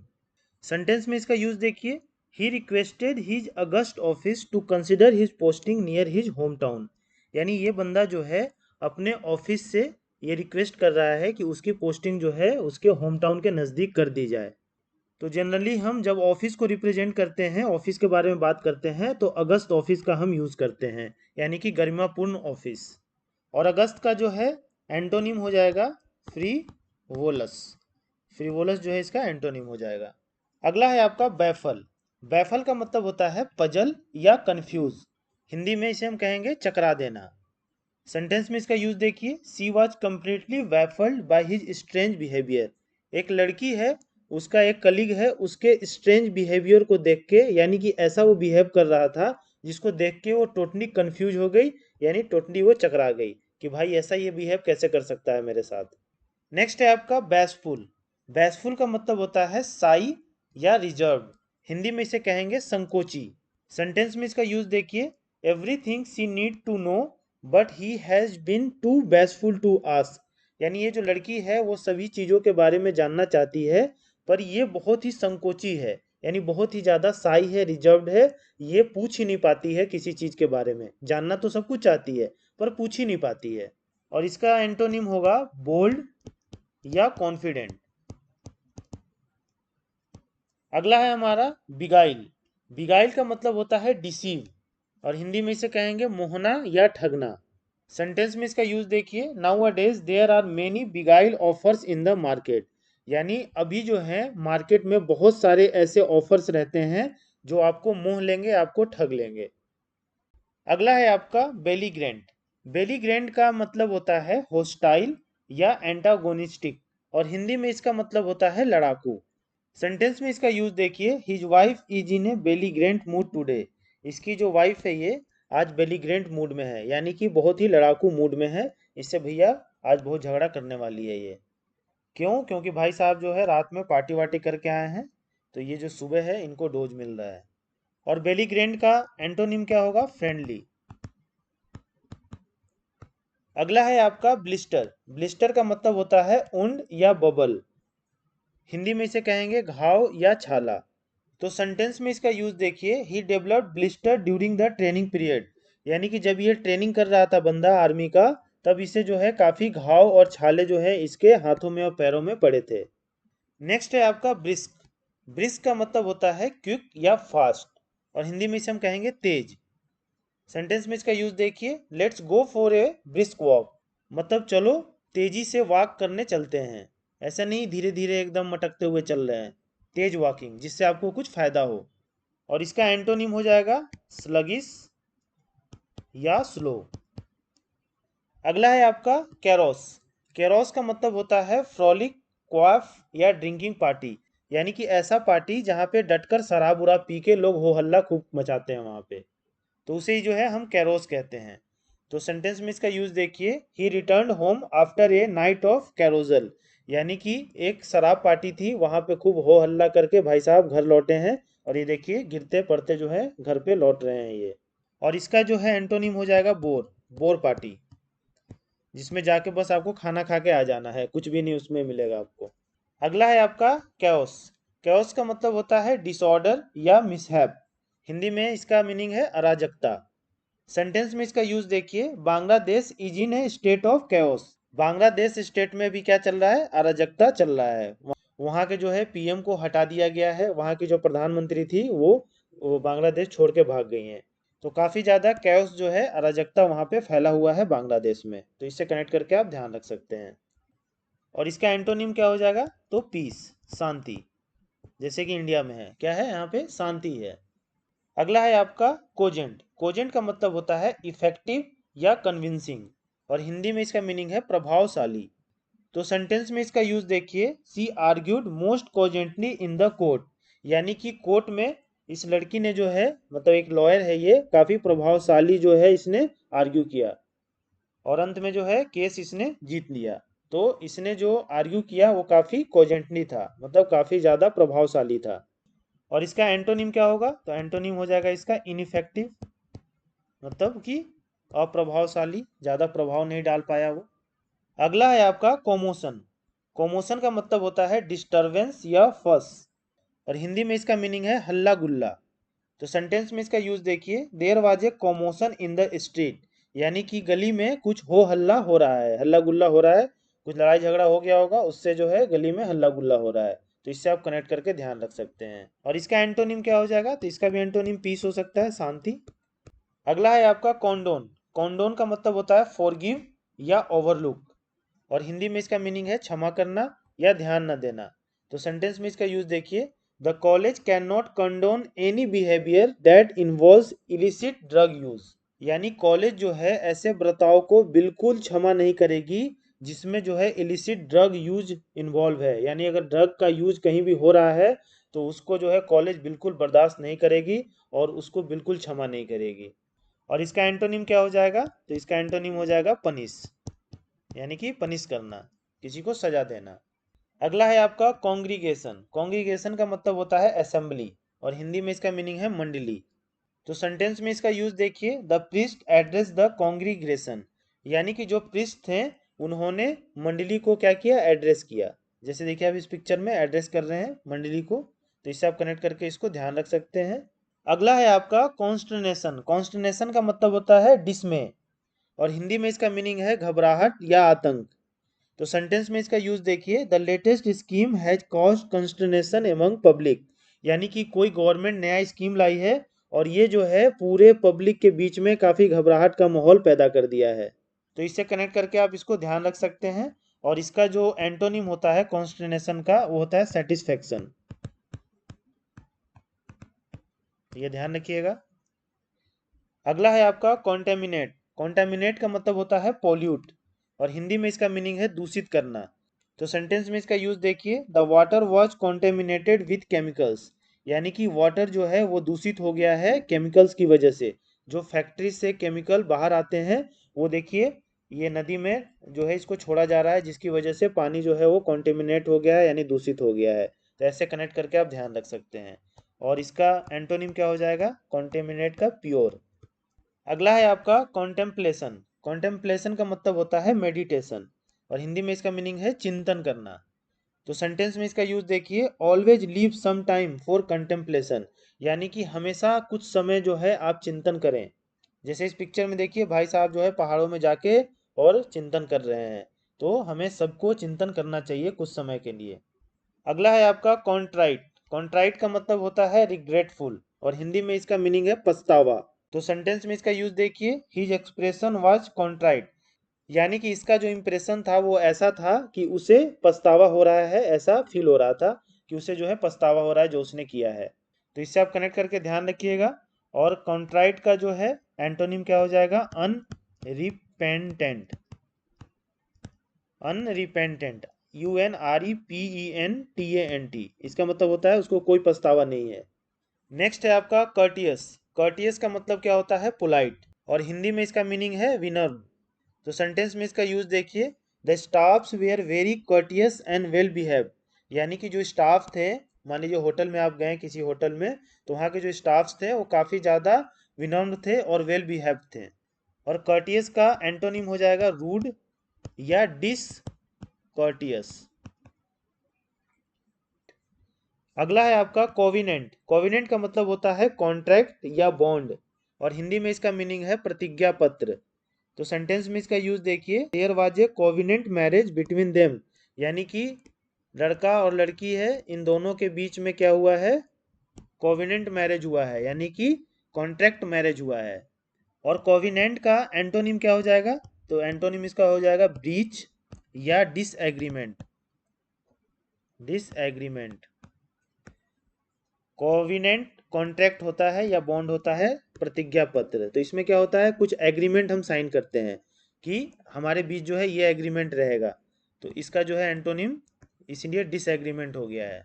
सेंटेंस में इसका यूज देखिए। He requested his august office to consider his posting near his home town. यानी ये बंदा जो है अपने ऑफिस से ये रिक्वेस्ट कर रहा है कि उसकी पोस्टिंग जो है उसके होम टाउन के नज़दीक कर दी जाए। तो जनरली हम जब ऑफिस को रिप्रेजेंट करते हैं, ऑफिस के बारे में बात करते हैं, तो अगस्त ऑफिस का हम यूज़ करते हैं, यानी कि गरिमापूर्ण ऑफिस। और अगस्त का जो है एंटोनिम हो जाएगा फ्री वोलस। फ्रीवोलस जो है इसका एंटोनिम हो जाएगा। अगला है आपका बैफल। बैफल का मतलब होता है पजल या कंफ्यूज। हिंदी में इसे हम कहेंगे चकरा देना। सेंटेंस में इसका यूज देखिए। She was completely baffled by his strange behaviour. एक लड़की है, उसका एक कलीग है, उसके स्ट्रेंज बिहेवियर को देख के, यानी कि ऐसा वो बिहेव कर रहा था जिसको देख के वो टोटली कंफ्यूज हो गई, यानी टोटली वो चकरा गई कि भाई ऐसा ये बिहेव कैसे कर सकता है मेरे साथ। नेक्स्ट है आपका बैसफुल। बैसफुल का मतलब होता है साई या रिजर्व। हिंदी में इसे कहेंगे संकोची। सेंटेंस में इसका यूज देखिए। Everything she need to know but he has been too bashful to ask. यानी ये जो लड़की है वो सभी चीज़ों के बारे में जानना चाहती है, पर ये बहुत ही संकोची है, यानी बहुत ही ज़्यादा साई है, रिजर्व्ड है। ये पूछ ही नहीं पाती है किसी चीज़ के बारे में। जानना तो सब कुछ चाहती है, पर पूछ ही नहीं पाती है। और इसका एंटोनिम होगा बोल्ड या कॉन्फिडेंट। अगला है हमारा बिगाइल। बिगाइल का मतलब होता है डिसीव। और हिंदी में इसे कहेंगे मोहना या ठगना। सेंटेंस में इसका यूज देखिए। Nowadays there are many beguile offers in the market. यानी अभी जो है मार्केट में बहुत सारे ऐसे ऑफर्स रहते हैं जो आपको मोह लेंगे, आपको ठग लेंगे। अगला है आपका बेलीग्रेंट। बेलीग्रेंट का मतलब होता है होस्टाइल या एंटागोनिस्टिक। और हिंदी में इसका मतलब होता है लड़ाकू। सेंटेंस में इसका यूज देखिए। His wife is in a belligerent mood today. इसकी जो वाइफ है ये आज बेलीग्रेंट मूड में है, यानी कि बहुत ही लड़ाकू मूड में है। इससे भैया आज बहुत झगड़ा करने वाली है ये। क्यों? क्योंकि भाई साहब जो है रात में पार्टी वार्टी करके आए हैं, तो ये जो सुबह है इनको डोज मिल रहा है। और बेलीग्रेंट का एंटोनिम क्या होगा? फ्रेंडली। अगला है आपका ब्लिस्टर। ब्लिस्टर का मतलब होता है उंड या बबल। हिंदी में इसे कहेंगे घाव या छाला। तो सेंटेंस में इसका यूज देखिए। He developed blister during the training period. यानी कि जब ये ट्रेनिंग कर रहा था बंदा आर्मी का, तब इसे जो है काफी घाव और छाले जो है इसके हाथों में और पैरों में पड़े थे। नेक्स्ट है आपका ब्रिस्क। ब्रिस्क का मतलब होता है क्विक या फास्ट। और हिंदी में इसे हम कहेंगे तेज। सेंटेंस में इसका यूज देखिए। Let's go for a brisk walk. मतलब चलो तेजी से वॉक करने चलते हैं। ऐसा नहीं धीरे धीरे एकदम मटकते हुए चल रहे हैं, तेज वॉकिंग जिससे आपको कुछ फायदा हो। और इसका एंटोनिम हो जाएगा स्लगिस या स्लो। अगला है आपका कैरोस। कैरोस का मतलब होता है फ्रॉलिक, क्वाफ या ड्रिंकिंग पार्टी। यानी कि ऐसा पार्टी जहाँ पे डटकर शराब उराब पी के लोग हो हल्ला खूब मचाते हैं वहाँ पे, तो उसे ही जो है हम कैरोस कहते हैं। तो सेंटेंस में इसका यूज देखिए। He return home after a night of carousal. यानी कि एक शराब पार्टी थी, वहां पे खूब हो हल्ला करके भाई साहब घर लौटे हैं। और ये देखिए गिरते पड़ते जो है घर पे लौट रहे हैं ये। और इसका जो है एंटोनिम हो जाएगा बोर। बोर पार्टी, जिसमें जाके बस आपको खाना खा के आ जाना है, कुछ भी नहीं उसमें मिलेगा आपको। अगला है आपका कैओस। कैओस का मतलब होता है डिसऑर्डर या मिसहैप। हिंदी में इसका मीनिंग है अराजकता। सेंटेंस में इसका यूज देखिए। Bangladesh is in A state of chaos. Bangladesh state में भी क्या चल रहा है? अराजकता चल रहा है। वहाँ के जो है पीएम को हटा दिया गया है। वहाँ की जो प्रधानमंत्री थी वो बांग्लादेश छोड़ के भाग गई हैं। तो काफ़ी ज़्यादा कैओस जो है, अराजकता वहाँ पे फैला हुआ है बांग्लादेश में। तो इससे कनेक्ट करके आप ध्यान रख सकते हैं। और इसका एंटोनिम क्या हो जाएगा, तो पीस, शांति, जैसे कि इंडिया में है, क्या है यहाँ पे, शांति है। अगला है आपका कोजेंट। कोजेंट का मतलब होता है इफेक्टिव या कन्विंसिंग, और हिंदी में इसका मीनिंग है प्रभावशाली। तो सेंटेंस में इसका यूज देखिए, she argued most cogently in the court, यानी कि कोर्ट में इस लड़की ने जो है, मतलब एक लॉयर है ये, काफी प्रभावशाली जो है इसने आर्ग्यू किया, और अंत में जो है केस इसने जीत लिया। तो इसने जो आर्ग्यू किया वो काफी कोजेंटली था, मतलब काफी ज्यादा प्रभावशाली था। और इसका एंटोनिम क्या होगा, तो एंटोनिम हो जाएगा इसका इनइफेक्टिव, मतलब कि अप्रभावशाली, ज्यादा प्रभाव नहीं डाल पाया वो। अगला है आपका कोमोशन। कोमोशन का मतलब होता है डिस्टरबेंस या फस, और हिंदी में इसका मीनिंग है हल्ला गुल्ला। तो सेंटेंस में इसका यूज देखिए, there was a commotion in the street, यानी कि गली में कुछ हो हल्ला हो रहा है, हल्ला गुल्ला हो रहा है, कुछ लड़ाई झगड़ा हो गया होगा, उससे जो है गली में हल्ला गुल्ला हो रहा है। तो इससे आप कनेक्ट करके ध्यान रख सकते हैं। और इसका एंटोनिम क्या हो जाएगा, तो इसका भी एंटोनिम पीस हो सकता है, शांति। अगला है आपका कॉन्डोन। कॉन्डोन का मतलब होता है फॉरगिव या ओवरलुक, और हिंदी में इसका मीनिंग है क्षमा करना या ध्यान न देना। तो सेंटेंस में इसका यूज देखिए, the college can not condone any behaviour that involves illicit drug use, यानी कॉलेज जो है ऐसे बर्ताव को बिल्कुल क्षमा नहीं करेगी जिसमें जो है इलिसिट ड्रग यूज इन्वॉल्व है, यानी अगर ड्रग का यूज कहीं भी हो रहा है तो उसको जो है कॉलेज बिल्कुल बर्दाश्त नहीं करेगी और उसको बिल्कुल क्षमा नहीं करेगी। और इसका एंटोनिम क्या हो जाएगा, तो इसका एंटोनिम हो जाएगा पनिश, यानी कि पनिश करना, किसी को सजा देना। अगला है आपका कॉन्ग्रीगेशन। कॉन्ग्रीगेशन का मतलब होता है असेंबली, और हिंदी में इसका मीनिंग है मंडली। तो सेंटेंस में इसका यूज देखिए, the priest address the congregation, यानी कि जो प्रीस्ट थे उन्होंने मंडली को क्या किया, एड्रेस किया। जैसे देखिए आप इस पिक्चर में एड्रेस कर रहे हैं मंडली को, तो इससे आप कनेक्ट करके इसको ध्यान रख सकते हैं। अगला है आपका कॉन्स्टर्नेशन। कॉन्स्टर्नेशन का मतलब होता है डिसमे, और हिंदी में इसका मीनिंग है घबराहट या आतंक। तो सेंटेंस में इसका यूज देखिए, the latest scheme has caused consternation among public, यानी कि कोई गवर्नमेंट नया स्कीम लाई है और ये जो है पूरे पब्लिक के बीच में काफी घबराहट का माहौल पैदा कर दिया है। तो इससे कनेक्ट करके आप इसको ध्यान रख सकते हैं। और इसका जो एंटोनिम होता है कॉन्स्टर्नेशन का, वो होता है सेटिस्फेक्शन, ये ध्यान रखिएगा। अगला है आपका कॉन्टेमिनेट। कॉन्टेमिनेट का मतलब होता है पोल्यूट, और हिंदी में इसका मीनिंग है दूषित करना। तो सेंटेंस में इसका यूज देखिए, the water was contaminated with chemicals, यानी कि वाटर जो है वो दूषित हो गया है केमिकल्स की वजह से। जो फैक्ट्री से केमिकल बाहर आते हैं, वो देखिए ये नदी में जो है इसको छोड़ा जा रहा है, जिसकी वजह से पानी जो है वो कॉन्टेमिनेट हो गया है, यानी दूषित हो गया है। तो ऐसे कनेक्ट करके आप ध्यान रख सकते हैं। और इसका एंटोनिम क्या हो जाएगा, कॉन्टेमिनेट का प्योर। अगला है आपका कॉन्टेम्पलेशन। कॉन्टेम्पलेशन का मतलब होता है मेडिटेशन, और हिंदी में इसका मीनिंग है चिंतन करना। तो सेंटेंस में इसका यूज देखिए, always leave some time for contemplation, यानी कि हमेशा कुछ समय जो है आप चिंतन करें। जैसे इस पिक्चर में देखिए भाई साहब जो है पहाड़ों में जाके और चिंतन कर रहे हैं। तो हमें सबको चिंतन करना चाहिए कुछ समय के लिए। अगला है आपका कॉन्ट्राइट। कॉन्ट्राइट का मतलब होता है रिग्रेटफुल, और हिंदी में इसका मीनिंग है पछतावा। तो सेंटेंस में इसका यूज देखिए, हिज एक्सप्रेशन वाज कॉन्ट्राइट, यानी कि इसका जो इंप्रेशन था वो ऐसा था कि उसे पछतावा हो रहा है, ऐसा फील हो रहा था कि उसे जो है पछतावा हो रहा है जो उसने किया है। तो इससे आप कनेक्ट करके ध्यान रखिएगा। और कॉन्ट्राइट का जो है एंटोनिम क्या हो जाएगा, अनरिपेंटेंट। अनरिपेंटेंट, UNREPENTANT, इसका मतलब होता है उसको कोई पछतावा नहीं है। नेक्स्ट है आपका कर्टियस। कर्टियस का मतलब क्या होता है, पोलाइट, और हिंदी में इसका मीनिंग है विनम्र। तो सेंटेंस में इसका यूज देखिए, the staffs were very courteous and well behave, यानी कि जो स्टाफ थे, मान लीजिए होटल में आप गए किसी होटल में, तो वहाँ के जो स्टाफ्स थे वो काफ़ी ज़्यादा विनम्र थे और वेल बिहेव थे। और कर्टियस का एंटोनिम हो जाएगा रूड या डिसकर्टियस। अगला है आपका कोविनेंट। कोविनेंट का मतलब होता है कॉन्ट्रैक्ट या बॉन्ड, और हिंदी में इसका मीनिंग है प्रतिज्ञा पत्र। तो सेंटेंस में इसका यूज देखिए, there was a covenant marriage between them, यानी कि लड़का और लड़की है, इन दोनों के बीच में क्या हुआ है, कोविनेंट मैरिज हुआ है, यानी कि कॉन्ट्रैक्ट मैरिज हुआ है। और कोविनेंट का एंटोनिम क्या हो जाएगा, तो एंटोनिम इसका हो जाएगा ब्रीच या डिसएग्रीमेंट। डिसएग्रीमेंट। कोविनेंट कॉन्ट्रैक्ट होता है या बॉन्ड होता है प्रतिज्ञा पत्र। तो इसमें क्या होता है, कुछ एग्रीमेंट हम साइन करते हैं कि हमारे बीच जो है ये एग्रीमेंट रहेगा। तो इसका जो है एंटोनिम इसलिए डिसएग्रीमेंट हो गया है।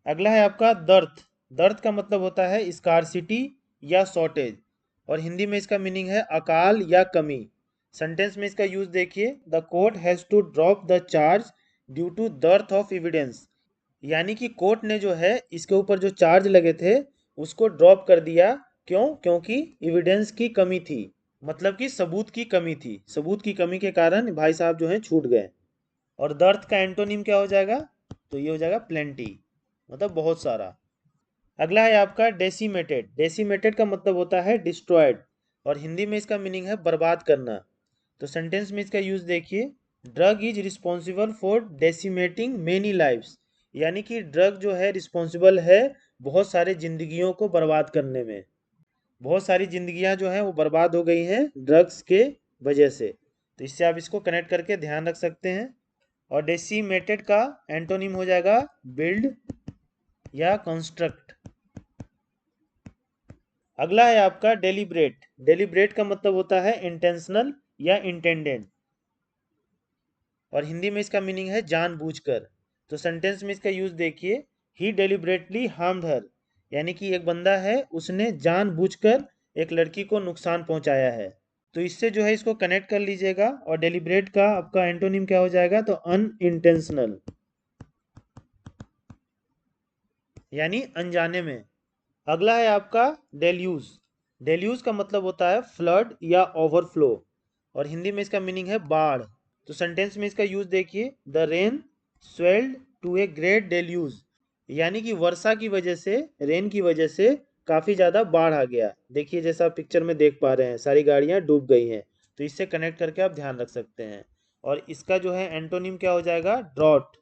अगला है आपका दर्द। दर्द का मतलब होता है स्कार्सिटी या शॉर्टेज, और हिंदी में इसका मीनिंग है अकाल या कमी। सेंटेंस में इसका यूज देखिए, the court has to drop the charge due to dearth of evidence. यानी कि कोर्ट ने जो है इसके ऊपर जो चार्ज लगे थे उसको ड्रॉप कर दिया। क्यों? क्योंकि एविडेंस की कमी थी, मतलब कि सबूत की कमी थी। सबूत की कमी के कारण भाई साहब जो हैं छूट गए। और दर्द का एंटोनिम क्या हो जाएगा? तो ये हो जाएगा प्लेंटी, मतलब बहुत सारा। अगला है आपका डेसिमेटेड। डेसिमेटेड का मतलब होता है डिस्ट्रॉयड, और हिंदी में इसका मीनिंग है बर्बाद करना। तो सेंटेंस में इसका यूज देखिए, drug is responsible for decimating many lives. यानी कि ड्रग जो है रिस्पॉन्सिबल है बहुत सारे जिंदगियों को बर्बाद करने में। बहुत सारी जिंदगियां जो हैं वो बर्बाद हो गई हैं ड्रग्स के वजह से। तो इससे आप इसको कनेक्ट करके ध्यान रख सकते हैं। और डेसिमेटेड का एंटोनिम हो जाएगा बिल्ड या कंस्ट्रक्ट। अगला है आपका डेलिब्रेट। डेलिब्रेट का मतलब होता है इंटेंशनल या इंटेंडेंट, और हिंदी में इसका मीनिंग है जानबूझकर। तो सेंटेंस में इसका यूज देखिए, ही डेलिब्रेटली हार्म्ड हर। यानी कि एक बंदा है उसने जानबूझकर एक लड़की को नुकसान पहुंचाया है। तो इससे जो है इसको कनेक्ट कर लीजिएगा। और डेलिब्रेट का आपका एंटोनिम क्या हो जाएगा? तो अनइंटेंशनल, यानी अनजाने में। अगला है आपका डेल्यूज। डेल्यूज का मतलब होता है फ्लड या ओवरफ्लो, और हिंदी में इसका मीनिंग है बाढ़। तो सेंटेंस में इसका यूज देखिए, the rain swelled to a great deluge. यानी कि वर्षा की वजह से, रेन की वजह से काफ़ी ज़्यादा बाढ़ आ गया। देखिए जैसा आप पिक्चर में देख पा रहे हैं सारी गाड़ियाँ डूब गई हैं। तो इससे कनेक्ट करके आप ध्यान रख सकते हैं। और इसका जो है एंटोनिम क्या हो जाएगा? ड्रॉट।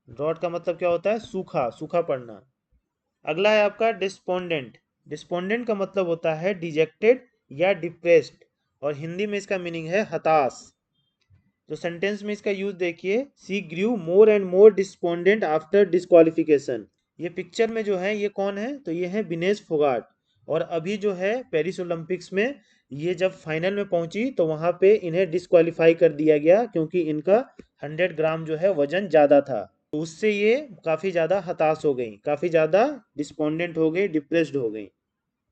ड्रॉट का मतलब क्या होता है? सूखा, सूखा पड़ना। अगला है आपका डिस्पोंडेंट। डिस्पोंडेंट का मतलब होता है डिजेक्टेड या डिप्रेस्ड, और हिंदी में इसका मीनिंग है हताश। तो सेंटेंस में इसका यूज देखिए, she grew more and more despondent after disqualification. ये पिक्चर में जो है ये कौन है? तो ये है विनेश फोगाट। और अभी जो है पेरिस ओलंपिक्स में ये जब फाइनल में पहुंची तो वहां पे इन्हें डिस्क्वालीफाई कर दिया गया, क्योंकि इनका 100 ग्राम जो है वजन ज़्यादा था। तो उससे ये काफ़ी ज़्यादा हताश हो गई, काफ़ी ज़्यादा डिस्पोंडेंट हो गई, डिप्रेस्ड हो गई।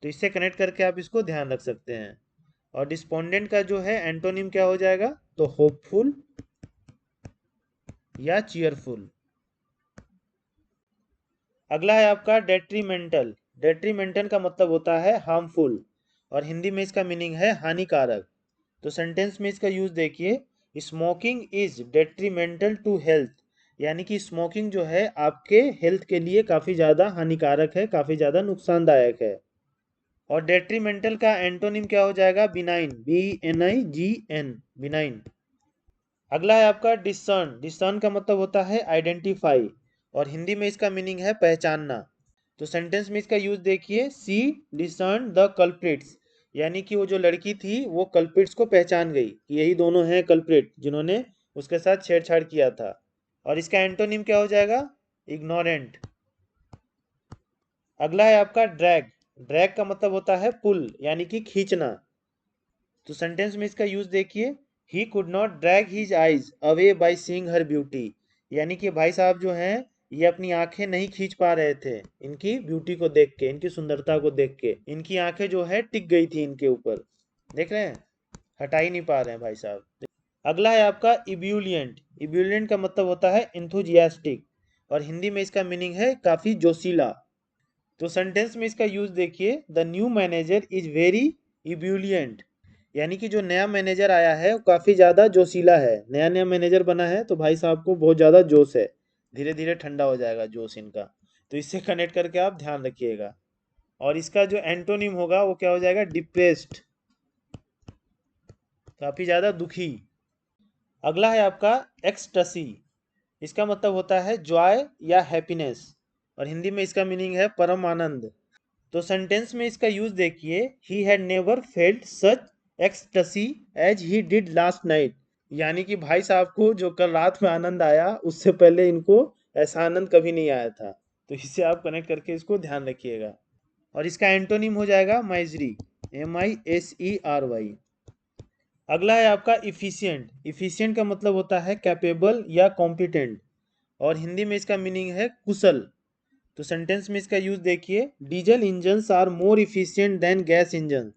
तो इससे कनेक्ट करके आप इसको ध्यान रख सकते हैं। और डिस्पोंडेंट का जो है एंटोनिम क्या हो जाएगा? तो होपफुल या चीयरफुल। अगला है आपका डेट्रीमेंटल। डेट्रीमेंटल का मतलब होता है हार्मफुल, और हिंदी में इसका मीनिंग है हानिकारक। तो सेंटेंस में इसका यूज देखिए, smoking is detrimental to health. यानी कि स्मोकिंग जो है आपके हेल्थ के लिए काफ़ी ज़्यादा हानिकारक है, काफ़ी ज़्यादा नुकसानदायक है। और डेट्रीमेंटल का एंटोनिम क्या हो जाएगा? Benign, BNIGN, benign. अगला है आपका डिसर्न। डिसर्न का मतलब होता है आइडेंटिफाई, और हिंदी में इसका मीनिंग है पहचानना। तो सेंटेंस में इसका यूज देखिए, सी डिसर्न द कल्प्रिट्स। यानी कि वो जो लड़की थी वो कल्प्रिट्स को पहचान गई कि यही दोनों हैं कल्प्रिट जिन्होंने उसके साथ छेड़छाड़ किया था। और इसका एंटोनिम क्या हो जाएगा? इग्नोरेंट। अगला है आपका ड्रैग। ड्रैग का मतलब होता है पुल, यानी कि खींचना। तो सेंटेंस में इसका यूज देखिए, he could not drag his eyes away by seeing her beauty. यानी कि भाई साहब जो हैं ये अपनी आंखें नहीं खींच पा रहे थे इनकी ब्यूटी को देख के, इनकी सुंदरता को देख के। इनकी आंखें जो है टिक गई थी इनके ऊपर, देख रहे हैं, हटा ही नहीं पा रहे हैं भाई साहब। अगला है आपका इब्यूलियंट। इब्यूलियंट का मतलब होता है इंथुजियास्टिक, और हिंदी में इसका मीनिंग है काफी जोशीला। तो सेंटेंस में इसका यूज देखिए, the new manager is very ebullient. यानी कि जो नया मैनेजर आया है वो काफ़ी ज़्यादा जोशीला है। नया नया मैनेजर बना है तो भाई साहब को बहुत ज़्यादा जोश है। धीरे धीरे ठंडा हो जाएगा जोश इनका। तो इससे कनेक्ट करके आप ध्यान रखिएगा। और इसका जो एंटोनिम होगा वो क्या हो जाएगा? डिप्रेस्ड, काफ़ी ज़्यादा दुखी। अगला है आपका एक्सटसी। इसका मतलब होता है जॉय या हैप्पीनेस, और हिंदी में इसका मीनिंग है परम आनंद। तो सेंटेंस में इसका यूज देखिए, he had never felt such ecstasy as he did last night. यानी कि भाई साहब को जो कल रात में आनंद आया उससे पहले इनको ऐसा आनंद कभी नहीं आया था। तो इससे आप कनेक्ट करके इसको ध्यान रखिएगा। और इसका एंटोनिम हो जाएगा माइजरी, MISERY। अगला है आपका इफिशिएंट। इफिशिएंट का मतलब होता है कैपेबल या कॉम्पिटेंट, और हिंदी में इसका मीनिंग है कुशल। तो सेंटेंस में इसका यूज देखिए, diesel engines are more efficient than gas engine.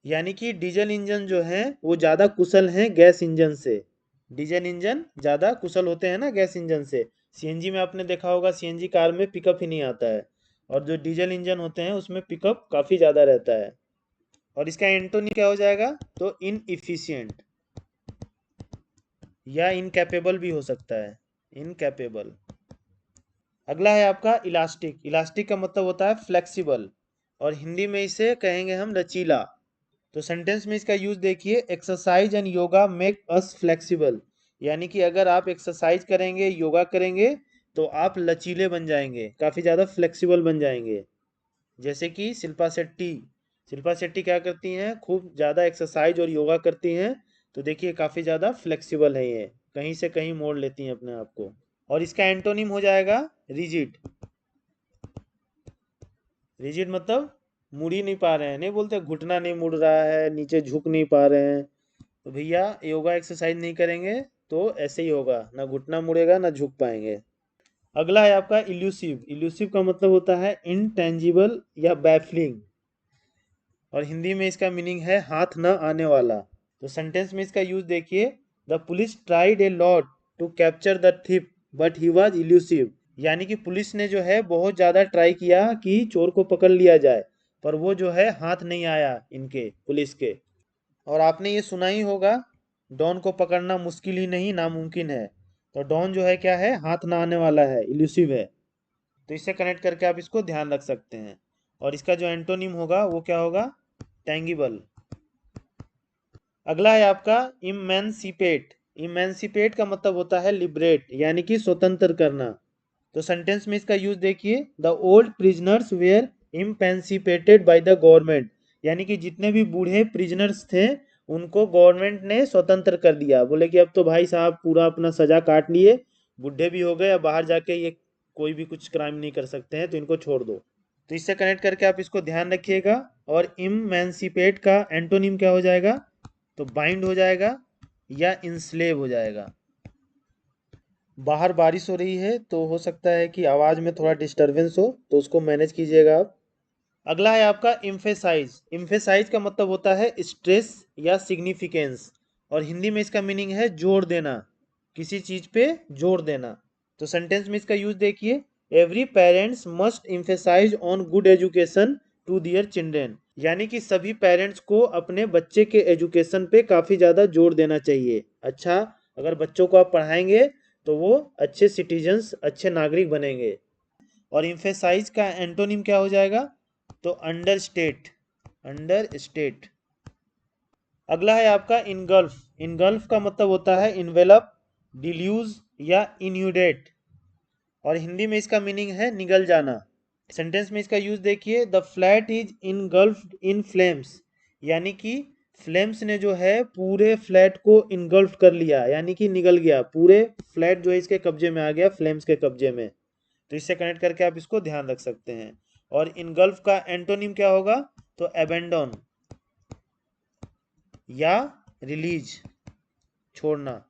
यानी कि डीजल इंजन जो है वो ज़्यादा कुशल हैं गैस इंजन से। डीजल इंजन ज़्यादा कुशल होते हैं ना गैस इंजन से। सीएनजी में आपने देखा होगा, सीएनजी कार में पिकअप ही नहीं आता है, और जो डीजल इंजन होते हैं उसमें पिकअप काफ़ी ज़्यादा रहता है। और इसका एंटोनी क्या हो जाएगा, तो इनइफिशिएंट, या इनकैपेबल भी हो सकता है, इनकैपेबल। अगला है आपका इलास्टिक। इलास्टिक का मतलब होता है फ्लेक्सिबल, और हिंदी में इसे कहेंगे हम लचीला। तो सेंटेंस में इसका यूज देखिए, exercise and yoga make us flexible. यानी कि अगर आप एक्सरसाइज करेंगे, योगा करेंगे, तो आप लचीले बन जाएंगे, काफ़ी ज़्यादा फ्लेक्सिबल बन जाएंगे। जैसे कि शिल्पा शेट्टी, शिल्पा शेट्टी क्या करती हैं, खूब ज़्यादा एक्सरसाइज और योगा करती हैं। तो देखिए काफ़ी ज़्यादा फ्लेक्सिबल है ये, कहीं से कहीं मोड़ लेती हैं अपने आप को। और इसका एंटोनिम हो जाएगा रिजिड। रिजिड मतलब मुड़ ही नहीं पा रहे हैं, नहीं बोलते घुटना नहीं मुड़ रहा है, नीचे झुक नहीं पा रहे हैं। तो भैया योगा एक्सरसाइज नहीं करेंगे तो ऐसे ही होगा, ना घुटना मुड़ेगा ना झुक पाएंगे। अगला है आपका इल्यूसिव। इल्यूसिव का मतलब होता है इनटेंजिबल या बैफलिंग, और हिंदी में इसका मीनिंग है हाथ न आने वाला। तो सेंटेंस में इसका यूज देखिए, the police tried a lot to capture the thief but he was elusive. यानी कि पुलिस ने जो है बहुत ज़्यादा ट्राई किया कि चोर को पकड़ लिया जाए, पर वो जो है हाथ नहीं आया इनके, पुलिस के। और आपने ये सुना ही होगा, डॉन को पकड़ना मुश्किल ही नहीं नामुमकिन है। तो डॉन जो है क्या है, हाथ ना आने वाला है, इल्यूसिव है। तो इससे कनेक्ट करके आप इसको ध्यान रख सकते हैं। और इसका जो एंटोनिम होगा वो क्या होगा, टैंगिबल। अगला है आपका इमेंसिपेट। इमेंसिपेट का मतलब होता है लिबरेट, यानी कि स्वतंत्र करना। तो सेंटेंस में इसका यूज देखिए, the old prisoners were emancipated by the government. यानी कि जितने भी बूढ़े प्रिजनर्स थे उनको गवर्नमेंट ने स्वतंत्र कर दिया। बोले कि अब तो भाई साहब पूरा अपना सजा काट लिए, बूढ़े भी हो गए, अब बाहर जाके ये कोई भी कुछ क्राइम नहीं कर सकते हैं, तो इनको छोड़ दो। तो इससे कनेक्ट करके आप इसको ध्यान रखिएगा। और इमेंसिपेट का एंटोनिम क्या हो जाएगा, तो बाइंड हो जाएगा या इंस्लेव हो जाएगा। बाहर बारिश हो रही है तो हो सकता है कि आवाज़ में थोड़ा डिस्टरबेंस हो, तो उसको मैनेज कीजिएगा आप। अगला है आपका इम्फेसाइज। इम्फेसाइज का मतलब होता है स्ट्रेस या सिग्निफिकेंस, और हिंदी में इसका मीनिंग है जोर देना, किसी चीज़ पे जोर देना। तो सेंटेंस में इसका यूज देखिए, every parents must emphasize on good education to their children. यानी कि सभी पेरेंट्स को अपने बच्चे के एजुकेशन पे काफ़ी ज़्यादा जोर देना चाहिए। अच्छा, अगर बच्चों को आप पढ़ाएंगे तो वो अच्छे सिटीजन्स, अच्छे नागरिक बनेंगे। और इम्फेसाइज का एंटोनिम क्या हो जाएगा, तो अंडर स्टेट, अंडर स्टेट। अगला है आपका इनगल्फ। इनगल्फ का मतलब होता है इन्वेलप, डिल्यूज या इन्यूडेट, और हिंदी में इसका मीनिंग है निगल जाना। सेंटेंस में इसका यूज देखिए, the flat is इनगल्फ्ड in flames. यानी कि फ्लेम्स ने जो है पूरे फ्लैट को इनगल्फ कर लिया, यानी कि निगल गया, पूरे फ्लैट जो है इसके कब्जे में आ गया, फ्लेम्स के कब्जे में। तो इससे कनेक्ट करके आप इसको ध्यान रख सकते हैं। और इनगल्फ का एंटोनिम क्या होगा, तो एबेंडन या रिलीज, छोड़ना।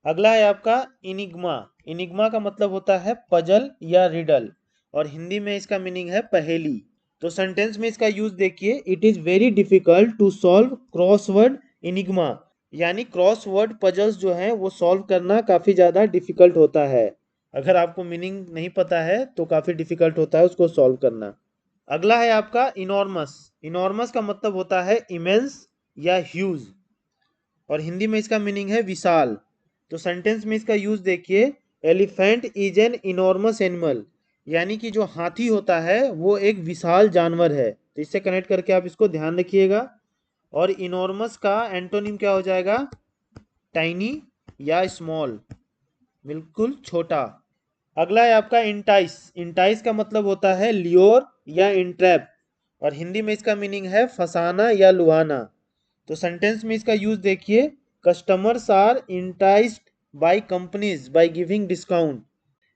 अगला है आपका इनिग्मा। इनिग्मा का मतलब होता है पजल या रिडल, और हिंदी में इसका मीनिंग है पहेली। तो सेंटेंस में इसका यूज देखिए, it is very difficult to solve crossword enigma. यानी क्रॉसवर्ड पजल्स जो हैं वो सॉल्व करना काफ़ी ज़्यादा डिफिकल्ट होता है। अगर आपको मीनिंग नहीं पता है तो काफ़ी डिफिकल्ट होता है उसको सॉल्व करना। अगला है आपका इनॉर्मस। इनॉर्मस का मतलब होता है इमेंस या ह्यूज, और हिंदी में इसका मीनिंग है विशाल। तो सेंटेंस में इसका यूज देखिए, elephant is an enormous animal. यानी कि जो हाथी होता है वो एक विशाल जानवर है। तो इससे कनेक्ट करके आप इसको ध्यान रखिएगा। और इनॉर्मस का एंटोनिम क्या हो जाएगा, टाइनी या स्मॉल, बिल्कुल छोटा। अगला है आपका इंटाइस। इंटाइस का मतलब होता है लियोर या इंट्रैप, और हिंदी में इसका मीनिंग है फंसाना या लुभाना। तो सेंटेंस में इसका यूज देखिए, customers are enticed by companies by giving discount,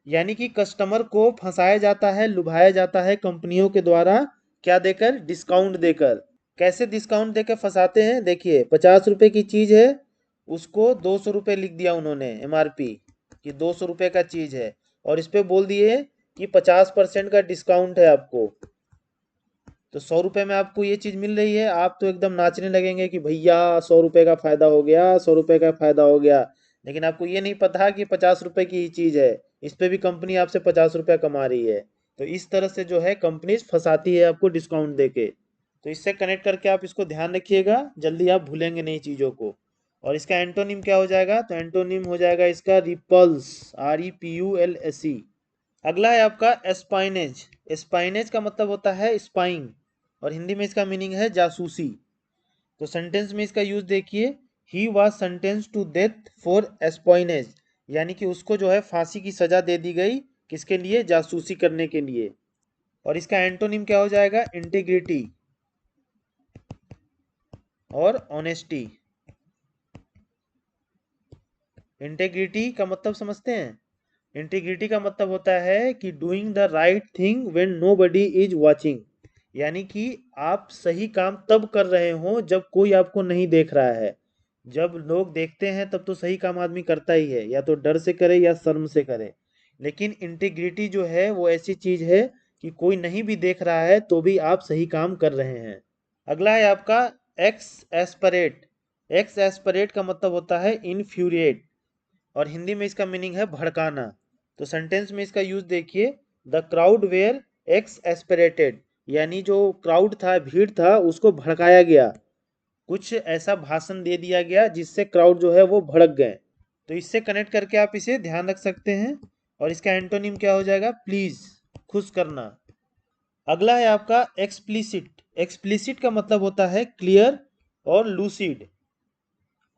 यानी कि कस्टमर को फंसाया जाता है, लुभाया जाता है कंपनियों के द्वारा, क्या देकर? डिस्काउंट देकर। कैसे डिस्काउंट देकर फंसाते हैं? देखिए, 50 रुपए की चीज है, उसको 200 रुपये लिख दिया उन्होंने एमआरपी कि 200 रुपये का चीज है, और इस पे बोल दिए कि 50% का डिस्काउंट है आपको। तो 100 रुपये में आपको ये चीज मिल रही है, आप तो एकदम नाचने लगेंगे कि भैया 100 रुपये का फायदा हो गया, 100 रुपये का फायदा हो गया। लेकिन आपको ये नहीं पता कि 50 रुपये की ही चीज है, इस पे भी कंपनी आपसे 50 रुपया कमा रही है। तो इस तरह से जो है कंपनी फंसाती है आपको डिस्काउंट देके। तो इससे कनेक्ट करके आप इसको ध्यान रखिएगा, जल्दी आप भूलेंगे नहीं चीज़ों को। और इसका एंटोनिम क्या हो जाएगा? तो एंटोनिम हो जाएगा इसका रिपल्स, REPULSE। अगला है आपका एस्पाइनेज। एस्पाइनेज का मतलब होता है स्पाइंग, और हिंदी में इसका मीनिंग है जासूसी। तो सेंटेंस में इसका यूज देखिए, he was sentence to death for espionage, यानी कि उसको जो है फांसी की सजा दे दी गई, किसके लिए? जासूसी करने के लिए। और इसका एंटोनिम क्या हो जाएगा? इंटीग्रिटी और ऑनेस्टी। इंटीग्रिटी का मतलब समझते हैं? इंटीग्रिटी का मतलब होता है कि doing the right thing when nobody is watching, यानी कि आप सही काम तब कर रहे हो जब कोई आपको नहीं देख रहा है। जब लोग देखते हैं तब तो सही काम आदमी करता ही है, या तो डर से करे या शर्म से करे। लेकिन इंटीग्रिटी जो है वो ऐसी चीज है कि कोई नहीं भी देख रहा है तो भी आप सही काम कर रहे हैं। अगला है आपका एक्स एस्परेट। एक्स एस्परेट का मतलब होता है इनफ्यूरिएट, और हिंदी में इसका मीनिंग है भड़काना। तो सेंटेंस में इसका यूज देखिए, the crowd were exasperated, यानी जो क्राउड था, भीड़ था, उसको भड़काया गया, कुछ ऐसा भाषण दे दिया गया जिससे क्राउड जो है वो भड़क गए। तो इससे कनेक्ट करके आप इसे ध्यान रख सकते हैं। और इसका एंटोनिम क्या हो जाएगा? प्लीज, खुश करना। अगला है आपका एक्सप्लिसिट। एक्सप्लिसिट का मतलब होता है क्लियर और लूसिड,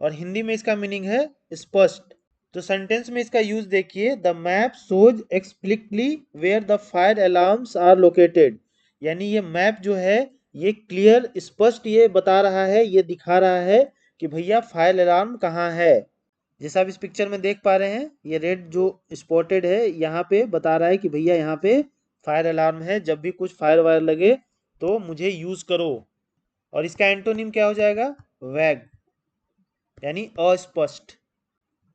और हिंदी में इसका मीनिंग है स्पष्ट। तो सेंटेंस में इसका यूज देखिए, the map shows explicitly where the fire alarms are located, यानी ये मैप जो है ये क्लियर, स्पष्ट ये बता रहा है, ये दिखा रहा है कि भैया फायर अलार्म कहाँ है। जैसा आप इस पिक्चर में देख पा रहे हैं, ये रेड जो स्पॉटेड है यहाँ पे बता रहा है कि भैया यहाँ पे फायर अलार्म है, जब भी कुछ फायर वायर लगे तो मुझे यूज करो। और इसका एंटोनिम क्या हो जाएगा? वैग, यानी अस्पष्ट।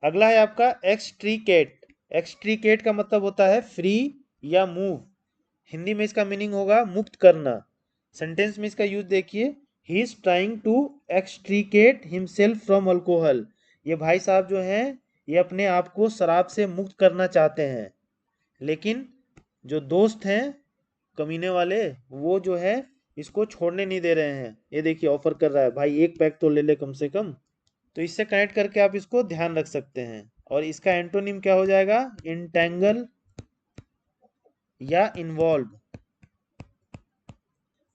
अगला है आपका एक्सट्रीकेट। एक्सट्रीकेट का मतलब होता है फ्री या मूव, हिंदी में इसका मीनिंग होगा मुक्त करना। सेंटेंस में इसका यूज देखिए, he is trying to extricate himself from alcohol, ये भाई साहब जो हैं ये अपने आप को शराब से मुक्त करना चाहते हैं, लेकिन जो दोस्त हैं कमीने वाले, वो जो है इसको छोड़ने नहीं दे रहे हैं। ये देखिए ऑफर कर रहा है, भाई एक पैक तो ले ले कम से कम। तो इससे कनेक्ट करके आप इसको ध्यान रख सकते हैं। और इसका एंटोनिम क्या हो जाएगा? इंटेंगल या इन्वॉल्व।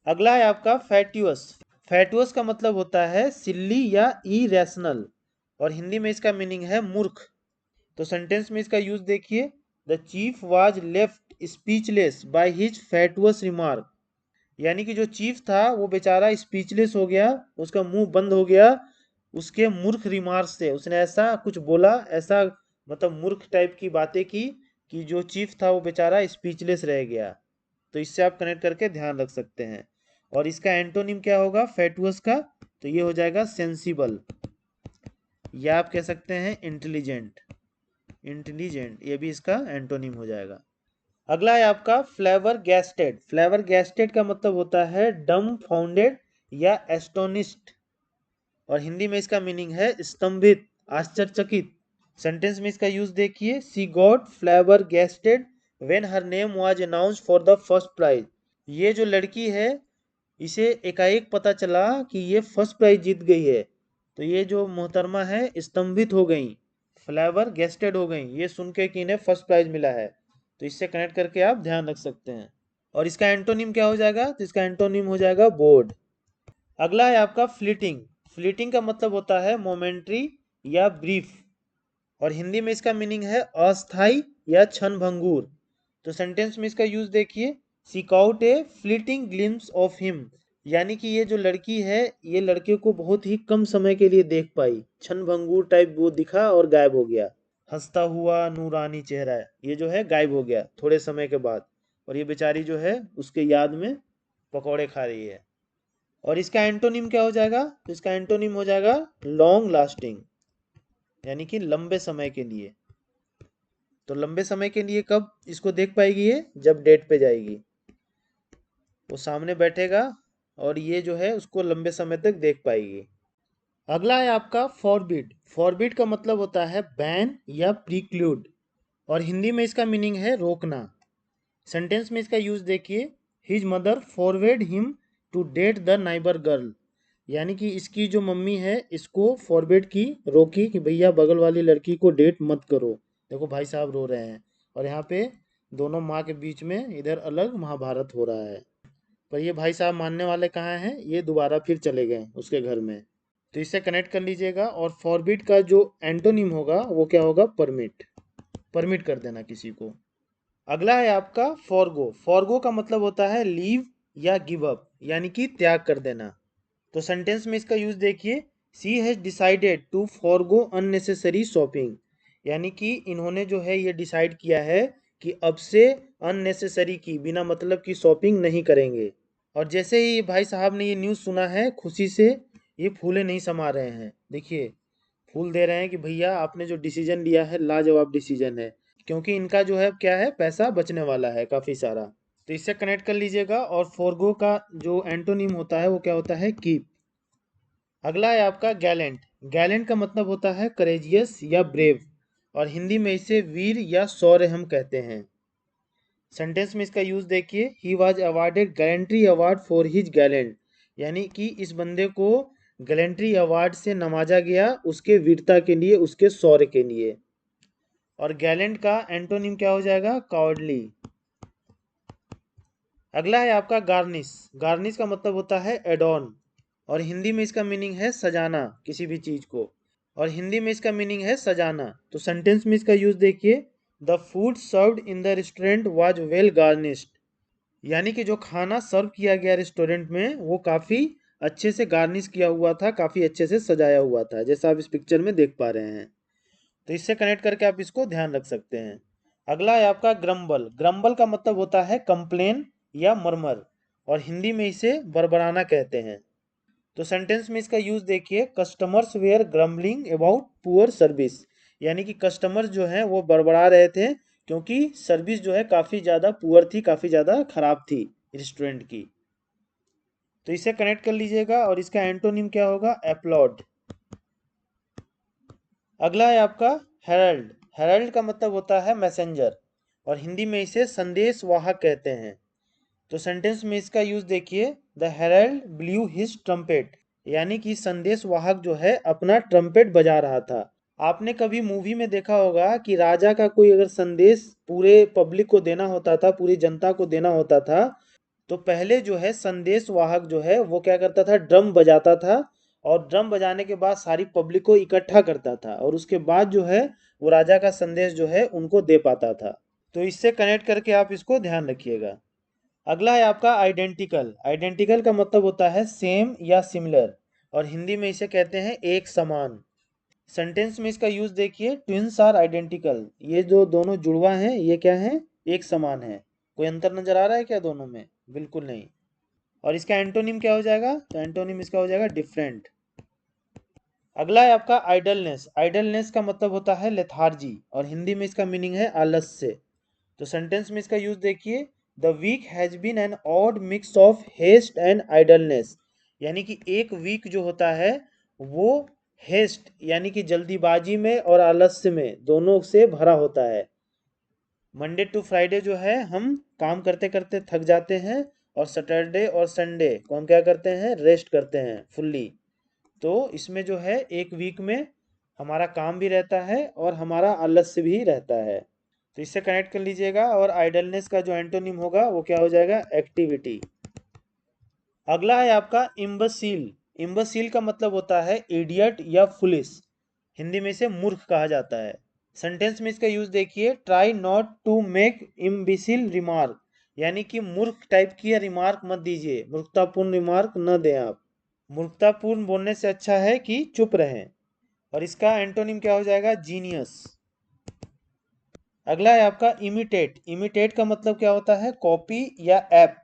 अगला है आपका फैटुअस। फैटुअस का मतलब होता है सिल्ली या इरेशनल, और हिंदी में इसका मीनिंग है मूर्ख। तो सेंटेंस में इसका यूज देखिए, the chief was left speechless by his fatuous remark, यानी कि जो चीफ था वो बेचारा स्पीचलेस हो गया, उसका मुंह बंद हो गया उसके मूर्ख रिमार्क से। उसने ऐसा कुछ बोला, ऐसा मतलब मूर्ख टाइप की बातें की कि जो चीफ था वो बेचारा स्पीचलेस रह गया। तो इससे आप कनेक्ट करके ध्यान रख सकते हैं। और इसका एंटोनिम क्या होगा फैटुअस का? तो ये हो जाएगा सेंसिबल, या आप कह सकते हैं इंटेलिजेंट। इंटेलिजेंट ये भी इसका एंटोनिम हो जाएगा। अगला है आपका फ्लेवर गैस्टेड। फ्लेवर गैस्टेड का मतलब होता है डम फाउंडेड या एस्टोनिस्ड, और हिंदी में इसका मीनिंग है स्तंभित, आश्चर्यचकित। सेंटेंस में इसका यूज देखिए, she got flabbergasted when her name was announced for the first prize, ये जो लड़की है इसे एकाएक पता चला कि ये फर्स्ट प्राइज जीत गई है, तो ये जो मोहतरमा है स्तंभित हो गई, फ्लेवर गेस्टेड हो गई ये सुन के कि इन्हें फर्स्ट प्राइज मिला है। तो इससे कनेक्ट करके आप ध्यान रख सकते हैं। और इसका एंटोनिम क्या हो जाएगा? तो इसका एंटोनिम हो जाएगा बोर्ड। अगला है आपका फ्लीटिंग। फ्लीटिंग का मतलब होता है मोमेंट्री या ब्रीफ, और हिंदी में इसका मीनिंग है अस्थाई या क्षण भंगुर। तो सेंटेंस में इसका यूज देखिए, she caught a fleeting glimpse of him, यानी कि ये जो लड़की है, ये लड़के को बहुत ही कम समय के लिए देख पाई, क्षण भंगुर टाइप वो दिखा और गायब हो गया। हंसता हुआ नूरानी चेहरा है, ये जो है गायब हो गया थोड़े समय के बाद, और ये बेचारी जो है उसके याद में पकौड़े खा रही है। और इसका एंटोनिम क्या हो जाएगा? तो इसका एंटोनिम हो जाएगा लॉन्ग लास्टिंग, यानी कि लंबे समय के लिए। तो लंबे समय के लिए कब इसको देख पाएगी ये? जब डेट पे जाएगी, वो सामने बैठेगा और ये जो है उसको लंबे समय तक देख पाएगी। अगला है आपका फॉरबिड। फॉरबिड का मतलब होता है बैन या प्रीक्लूड, और हिंदी में इसका मीनिंग है रोकना। सेंटेंस में इसका यूज देखिए, his mother forbade him to date the neighbour girl, यानी कि इसकी जो मम्मी है इसको फॉरबिड की, रोकी कि भैया बगल वाली लड़की को डेट मत करो। देखो भाई साहब रो रहे हैं, और यहाँ पे दोनों माँ के बीच में इधर अलग महाभारत हो रहा है। पर ये भाई साहब मानने वाले कहाँ हैं? ये दोबारा फिर चले गए उसके घर में। तो इससे कनेक्ट कर लीजिएगा। और फॉरबिड का जो एंटोनिम होगा वो क्या होगा? परमिट। परमिट कर देना किसी को। अगला है आपका फॉरगो। फॉरगो का मतलब होता है लीव या गिव अप, यानी कि त्याग कर देना। तो सेंटेंस में इसका यूज देखिए, she has decided to forgo unnecessary shopping, यानी कि इन्होंने जो है ये डिसाइड किया है कि अब से अननेसेसरी की, बिना मतलब की शॉपिंग नहीं करेंगे। और जैसे ही भाई साहब ने ये न्यूज़ सुना है, खुशी से ये फूले नहीं समा रहे हैं। देखिए, फूल दे रहे हैं कि भैया आपने जो डिसीजन लिया है लाजवाब डिसीजन है, क्योंकि इनका जो है क्या है, पैसा बचने वाला है काफ़ी सारा। तो इससे कनेक्ट कर लीजिएगा। और फोरगो का जो एंटोनिम होता है वो क्या होता है? कीप। अगला है आपका गैलेंट। गैलेंट का मतलब होता है करेजियस या ब्रेव, और हिंदी में इसे वीर या शौर्य हम कहते हैं। सेंटेंस में इसका यूज देखिए, he was awarded gallantry award for his Gallant, यानी कि इस बंदे को गैलेंट्री अवार्ड से नवाजा गया उसके वीरता के लिए, उसके शौर्य के लिए। और गैलेंट का एंटोनिम क्या हो जाएगा? कॉवर्डली। अगला है आपका गार्निश। गार्निश का मतलब होता है एडॉन, और हिंदी में इसका मीनिंग है सजाना किसी भी चीज को। और हिंदी में इसका मीनिंग है सजाना। तो सेंटेंस में इसका यूज देखिए, the food served in the restaurant was well garnished, यानी कि जो खाना सर्व किया गया रेस्टोरेंट में वो काफ़ी अच्छे से गार्निश किया हुआ था, काफ़ी अच्छे से सजाया हुआ था, जैसा आप इस पिक्चर में देख पा रहे हैं। तो इससे कनेक्ट करके आप इसको ध्यान रख सकते हैं। अगला है आपका ग्रम्बल। ग्रम्बल का मतलब होता है कंप्लेन या मरमर, और हिंदी में इसे बड़बड़ाना कहते हैं। तो सेंटेंस में इसका यूज देखिए, customers were grumbling about poor service, यानी कि कस्टमर जो हैं वो बड़बड़ा रहे थे क्योंकि सर्विस जो है काफ़ी ज़्यादा पुअर थी, काफ़ी ज़्यादा खराब थी रेस्टोरेंट की। तो इसे कनेक्ट कर लीजिएगा। और इसका एंटोनिम क्या होगा? अपलॉड। अगला है आपका हेरल्ड। हेरल्ड का मतलब होता है मैसेंजर, और हिंदी में इसे संदेश वाहक कहते हैं। तो सेंटेंस में इसका यूज देखिए, the herald blew his trumpet, यानी कि संदेश वाहक जो है अपना ट्रम्पेट बजा रहा था। आपने कभी मूवी में देखा होगा कि राजा का कोई अगर संदेश पूरे पब्लिक को देना होता था, पूरी जनता को देना होता था, तो पहले जो है संदेश वाहक जो है वो क्या करता था? ड्रम बजाता था, और ड्रम बजाने के बाद सारी पब्लिक को इकट्ठा करता था, और उसके बाद जो है वो राजा का संदेश जो है उनको दे पाता था। तो इससे कनेक्ट करके आप इसको ध्यान रखिएगा। अगला है आपका आइडेंटिकल। आइडेंटिकल का मतलब होता है सेम या सिमिलर, और हिंदी में इसे कहते हैं एक समान। सेंटेंस में इसका यूज देखिए, ट्विंस आर आइडेंटिकल, ये जो दोनों जुड़वा हैं ये क्या हैं? एक समान है। कोई अंतर नजर आ रहा है क्या दोनों में? बिल्कुल नहीं। और इसका एंटोनिम क्या हो जाएगा? तो एंटोनिम इसका हो जाएगा डिफरेंट। अगला है आपका आइडलनेस। आइडलनेस का मतलब होता है लेथार्जी, और हिंदी में इसका मीनिंग है आलस्य। तो सेंटेंस में इसका यूज देखिए, the week has been an odd mix of haste and idleness, यानी कि एक वीक जो होता है वो हेस्ट यानी कि जल्दीबाजी में और आलस्य में दोनों से भरा होता है। मंडे टू फ्राइडे जो है हम काम करते करते थक जाते हैं, और सैटरडे और संडे को हम क्या करते हैं? रेस्ट करते हैं फुल्ली। तो इसमें जो है एक वीक में हमारा काम भी रहता है और हमारा आलस्य भी रहता है। तो इससे कनेक्ट कर लीजिएगा। और आइडलनेस का जो एंटोनिम होगा वो क्या हो जाएगा? एक्टिविटी। अगला है आपका इम्बसील। इम्बसील का मतलब होता है इडियट या फुलिस, हिंदी में इसे मूर्ख कहा जाता है। सेंटेंस में इसका यूज देखिए, try not to make imbecile remark, यानी कि मूर्ख टाइप की रिमार्क मत दीजिए, मूर्खतापूर्ण रिमार्क न दें आप। मूर्खतापूर्ण बोलने से अच्छा है कि चुप रहें। और इसका एंटोनिम क्या हो जाएगा? जीनियस। अगला है आपका इमिटेट। इमिटेट का मतलब क्या होता है? कॉपी या ऐप,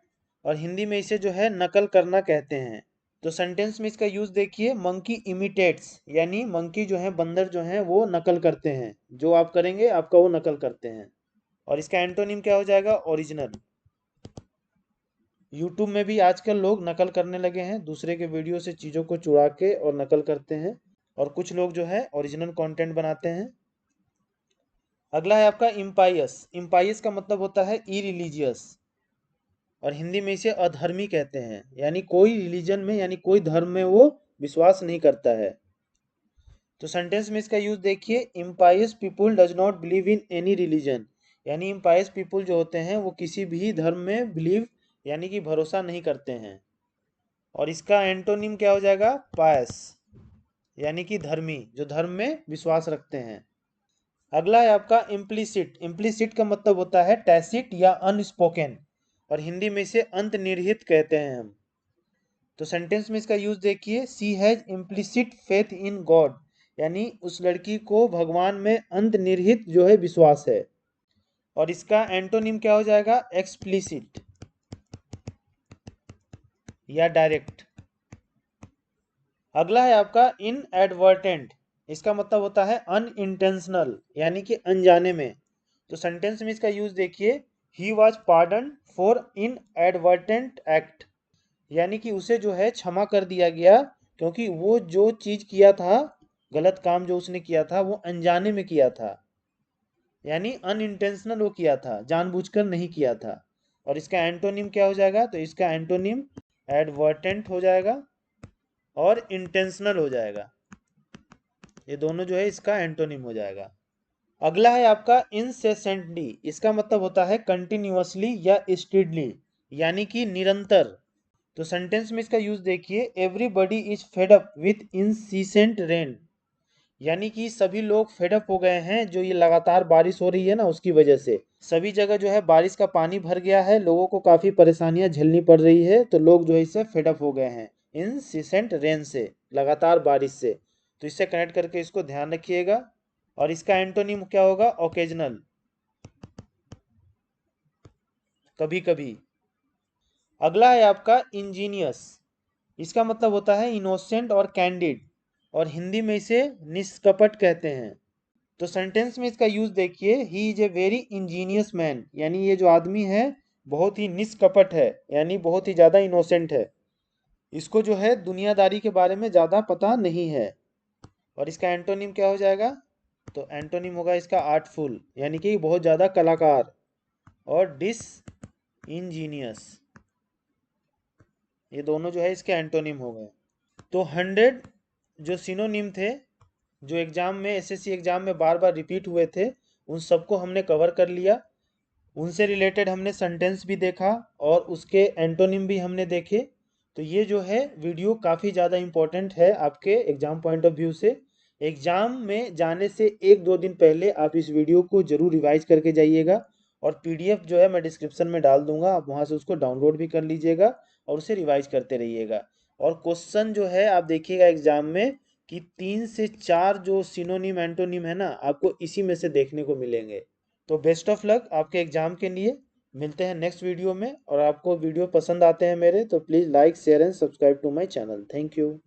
और हिंदी में इसे जो है नकल करना कहते हैं। तो सेंटेंस में इसका यूज देखिए, मंकी इमिटेट्स, यानी मंकी जो है, बंदर जो है वो नकल करते हैं, जो आप करेंगे आपका वो नकल करते हैं। और इसका एंटोनिम क्या हो जाएगा? ओरिजिनल। यूट्यूब में भी आजकल लोग नकल करने लगे हैं, दूसरे के वीडियो से चीज़ों को चुरा के और नकल करते हैं, और कुछ लोग जो है ओरिजिनल कंटेंट बनाते हैं। अगला है आपका इम्पाइयस। इम्पाइयस का मतलब होता है इरिलीजियस, और हिंदी में इसे अधर्मी कहते हैं, यानी कोई रिलीजन में यानी कोई धर्म में वो विश्वास नहीं करता है। तो सेंटेंस में इसका यूज देखिए, impious people does not believe in any religion, यानी इम्पाइयस पीपुल जो होते हैं वो किसी भी धर्म में बिलीव यानी कि भरोसा नहीं करते हैं। और इसका एंटोनिम क्या हो जाएगा? पायस, यानी कि धर्मी, जो धर्म में विश्वास रखते हैं। अगला है आपका इम्प्लिसिट। इम्प्लिसिट का मतलब होता है टैसिट या अनस्पोकन, और हिंदी में इसे अंतर्निहित कहते हैं हम। तो सेंटेंस में इसका यूज देखिए, she has implicit faith in God, यानी उस लड़की को भगवान में अंतर्निहित जो है विश्वास है। और इसका एंटोनिम क्या हो जाएगा? एक्सप्लिसिट या डायरेक्ट। अगला है आपका इनएडवर्टेंट। इसका मतलब होता है अनइंटेंशनल, यानी कि अनजाने में। तो सेंटेंस में इसका यूज देखिए, he was pardon for inadvertent act, यानी कि उसे जो है क्षमा कर दिया गया, क्योंकि वो जो चीज किया था, गलत काम जो उसने किया था वो अनजाने में किया था, यानी अनइंटेंशनल वो किया था, जानबूझकर नहीं किया था। और इसका एंटोनिम क्या हो जाएगा? तो इसका एंटोनिम एडवर्टेंट हो जाएगा और इंटेंशनल हो जाएगा। ये दोनों जो है इसका एंटोनिम हो जाएगा। अगला है आपका इंसेसेंटली। इसका मतलब होता है कंटिन्यूअसली या स्टीडली, यानी कि निरंतर। तो सेंटेंस में इसका यूज देखिए, everybody is fed up with incessant rain, यानी कि सभी लोग फेडअप हो गए हैं, जो ये लगातार बारिश हो रही है ना उसकी वजह से सभी जगह जो है बारिश का पानी भर गया है, लोगों को काफ़ी परेशानियां झेलनी पड़ रही है, तो लोग जो है इससे फेडअप हो गए हैं इनसिसेंट रेन से, लगातार बारिश से। तो इससे कनेक्ट करके इसको ध्यान रखिएगा। और इसका एंटोनिम क्या होगा? ओकेजनल, कभी कभी। अगला है आपका इंजीनियस। इसका मतलब होता है इनोसेंट और कैंडिड, और हिंदी में इसे निष्कपट कहते हैं। तो सेंटेंस में इसका यूज देखिए, he is a very Angénieux man, यानी ये जो आदमी है बहुत ही निष्कपट है, यानी बहुत ही ज़्यादा इनोसेंट है, इसको जो है दुनियादारी के बारे में ज़्यादा पता नहीं है। और इसका एंटोनिम क्या हो जाएगा? तो एंटोनिम होगा इसका आर्टफुल, यानी कि बहुत ज़्यादा कलाकार। और डिस इंजीनियस, ये दोनों जो है इसके एंटोनिम हो गए। तो 100 जो सिनोनिम थे, जो एग्जाम में एसएससी एग्जाम में बार बार रिपीट हुए थे, उन सबको हमने कवर कर लिया। उनसे रिलेटेड हमने सेंटेंस भी देखा और उसके एंटोनिम भी हमने देखे। तो ये जो है वीडियो काफ़ी ज़्यादा इम्पोर्टेंट है आपके एग्ज़ाम पॉइंट ऑफ व्यू से। एग्ज़ाम में जाने से एक दो दिन पहले आप इस वीडियो को ज़रूर रिवाइज करके जाइएगा, और पीडीएफ जो है मैं डिस्क्रिप्शन में डाल दूंगा, आप वहाँ से उसको डाउनलोड भी कर लीजिएगा और उसे रिवाइज करते रहिएगा। और क्वेश्चन जो है आप देखिएगा एग्ज़ाम में कि 3 से 4 जो सिनोनिम एंटोनिम है ना, आपको इसी में से देखने को मिलेंगे। तो बेस्ट ऑफ लक आपके एग्जाम के लिए। मिलते हैं नेक्स्ट वीडियो में, और आपको वीडियो पसंद आते हैं मेरे तो please like share and subscribe to my channel. Thank you.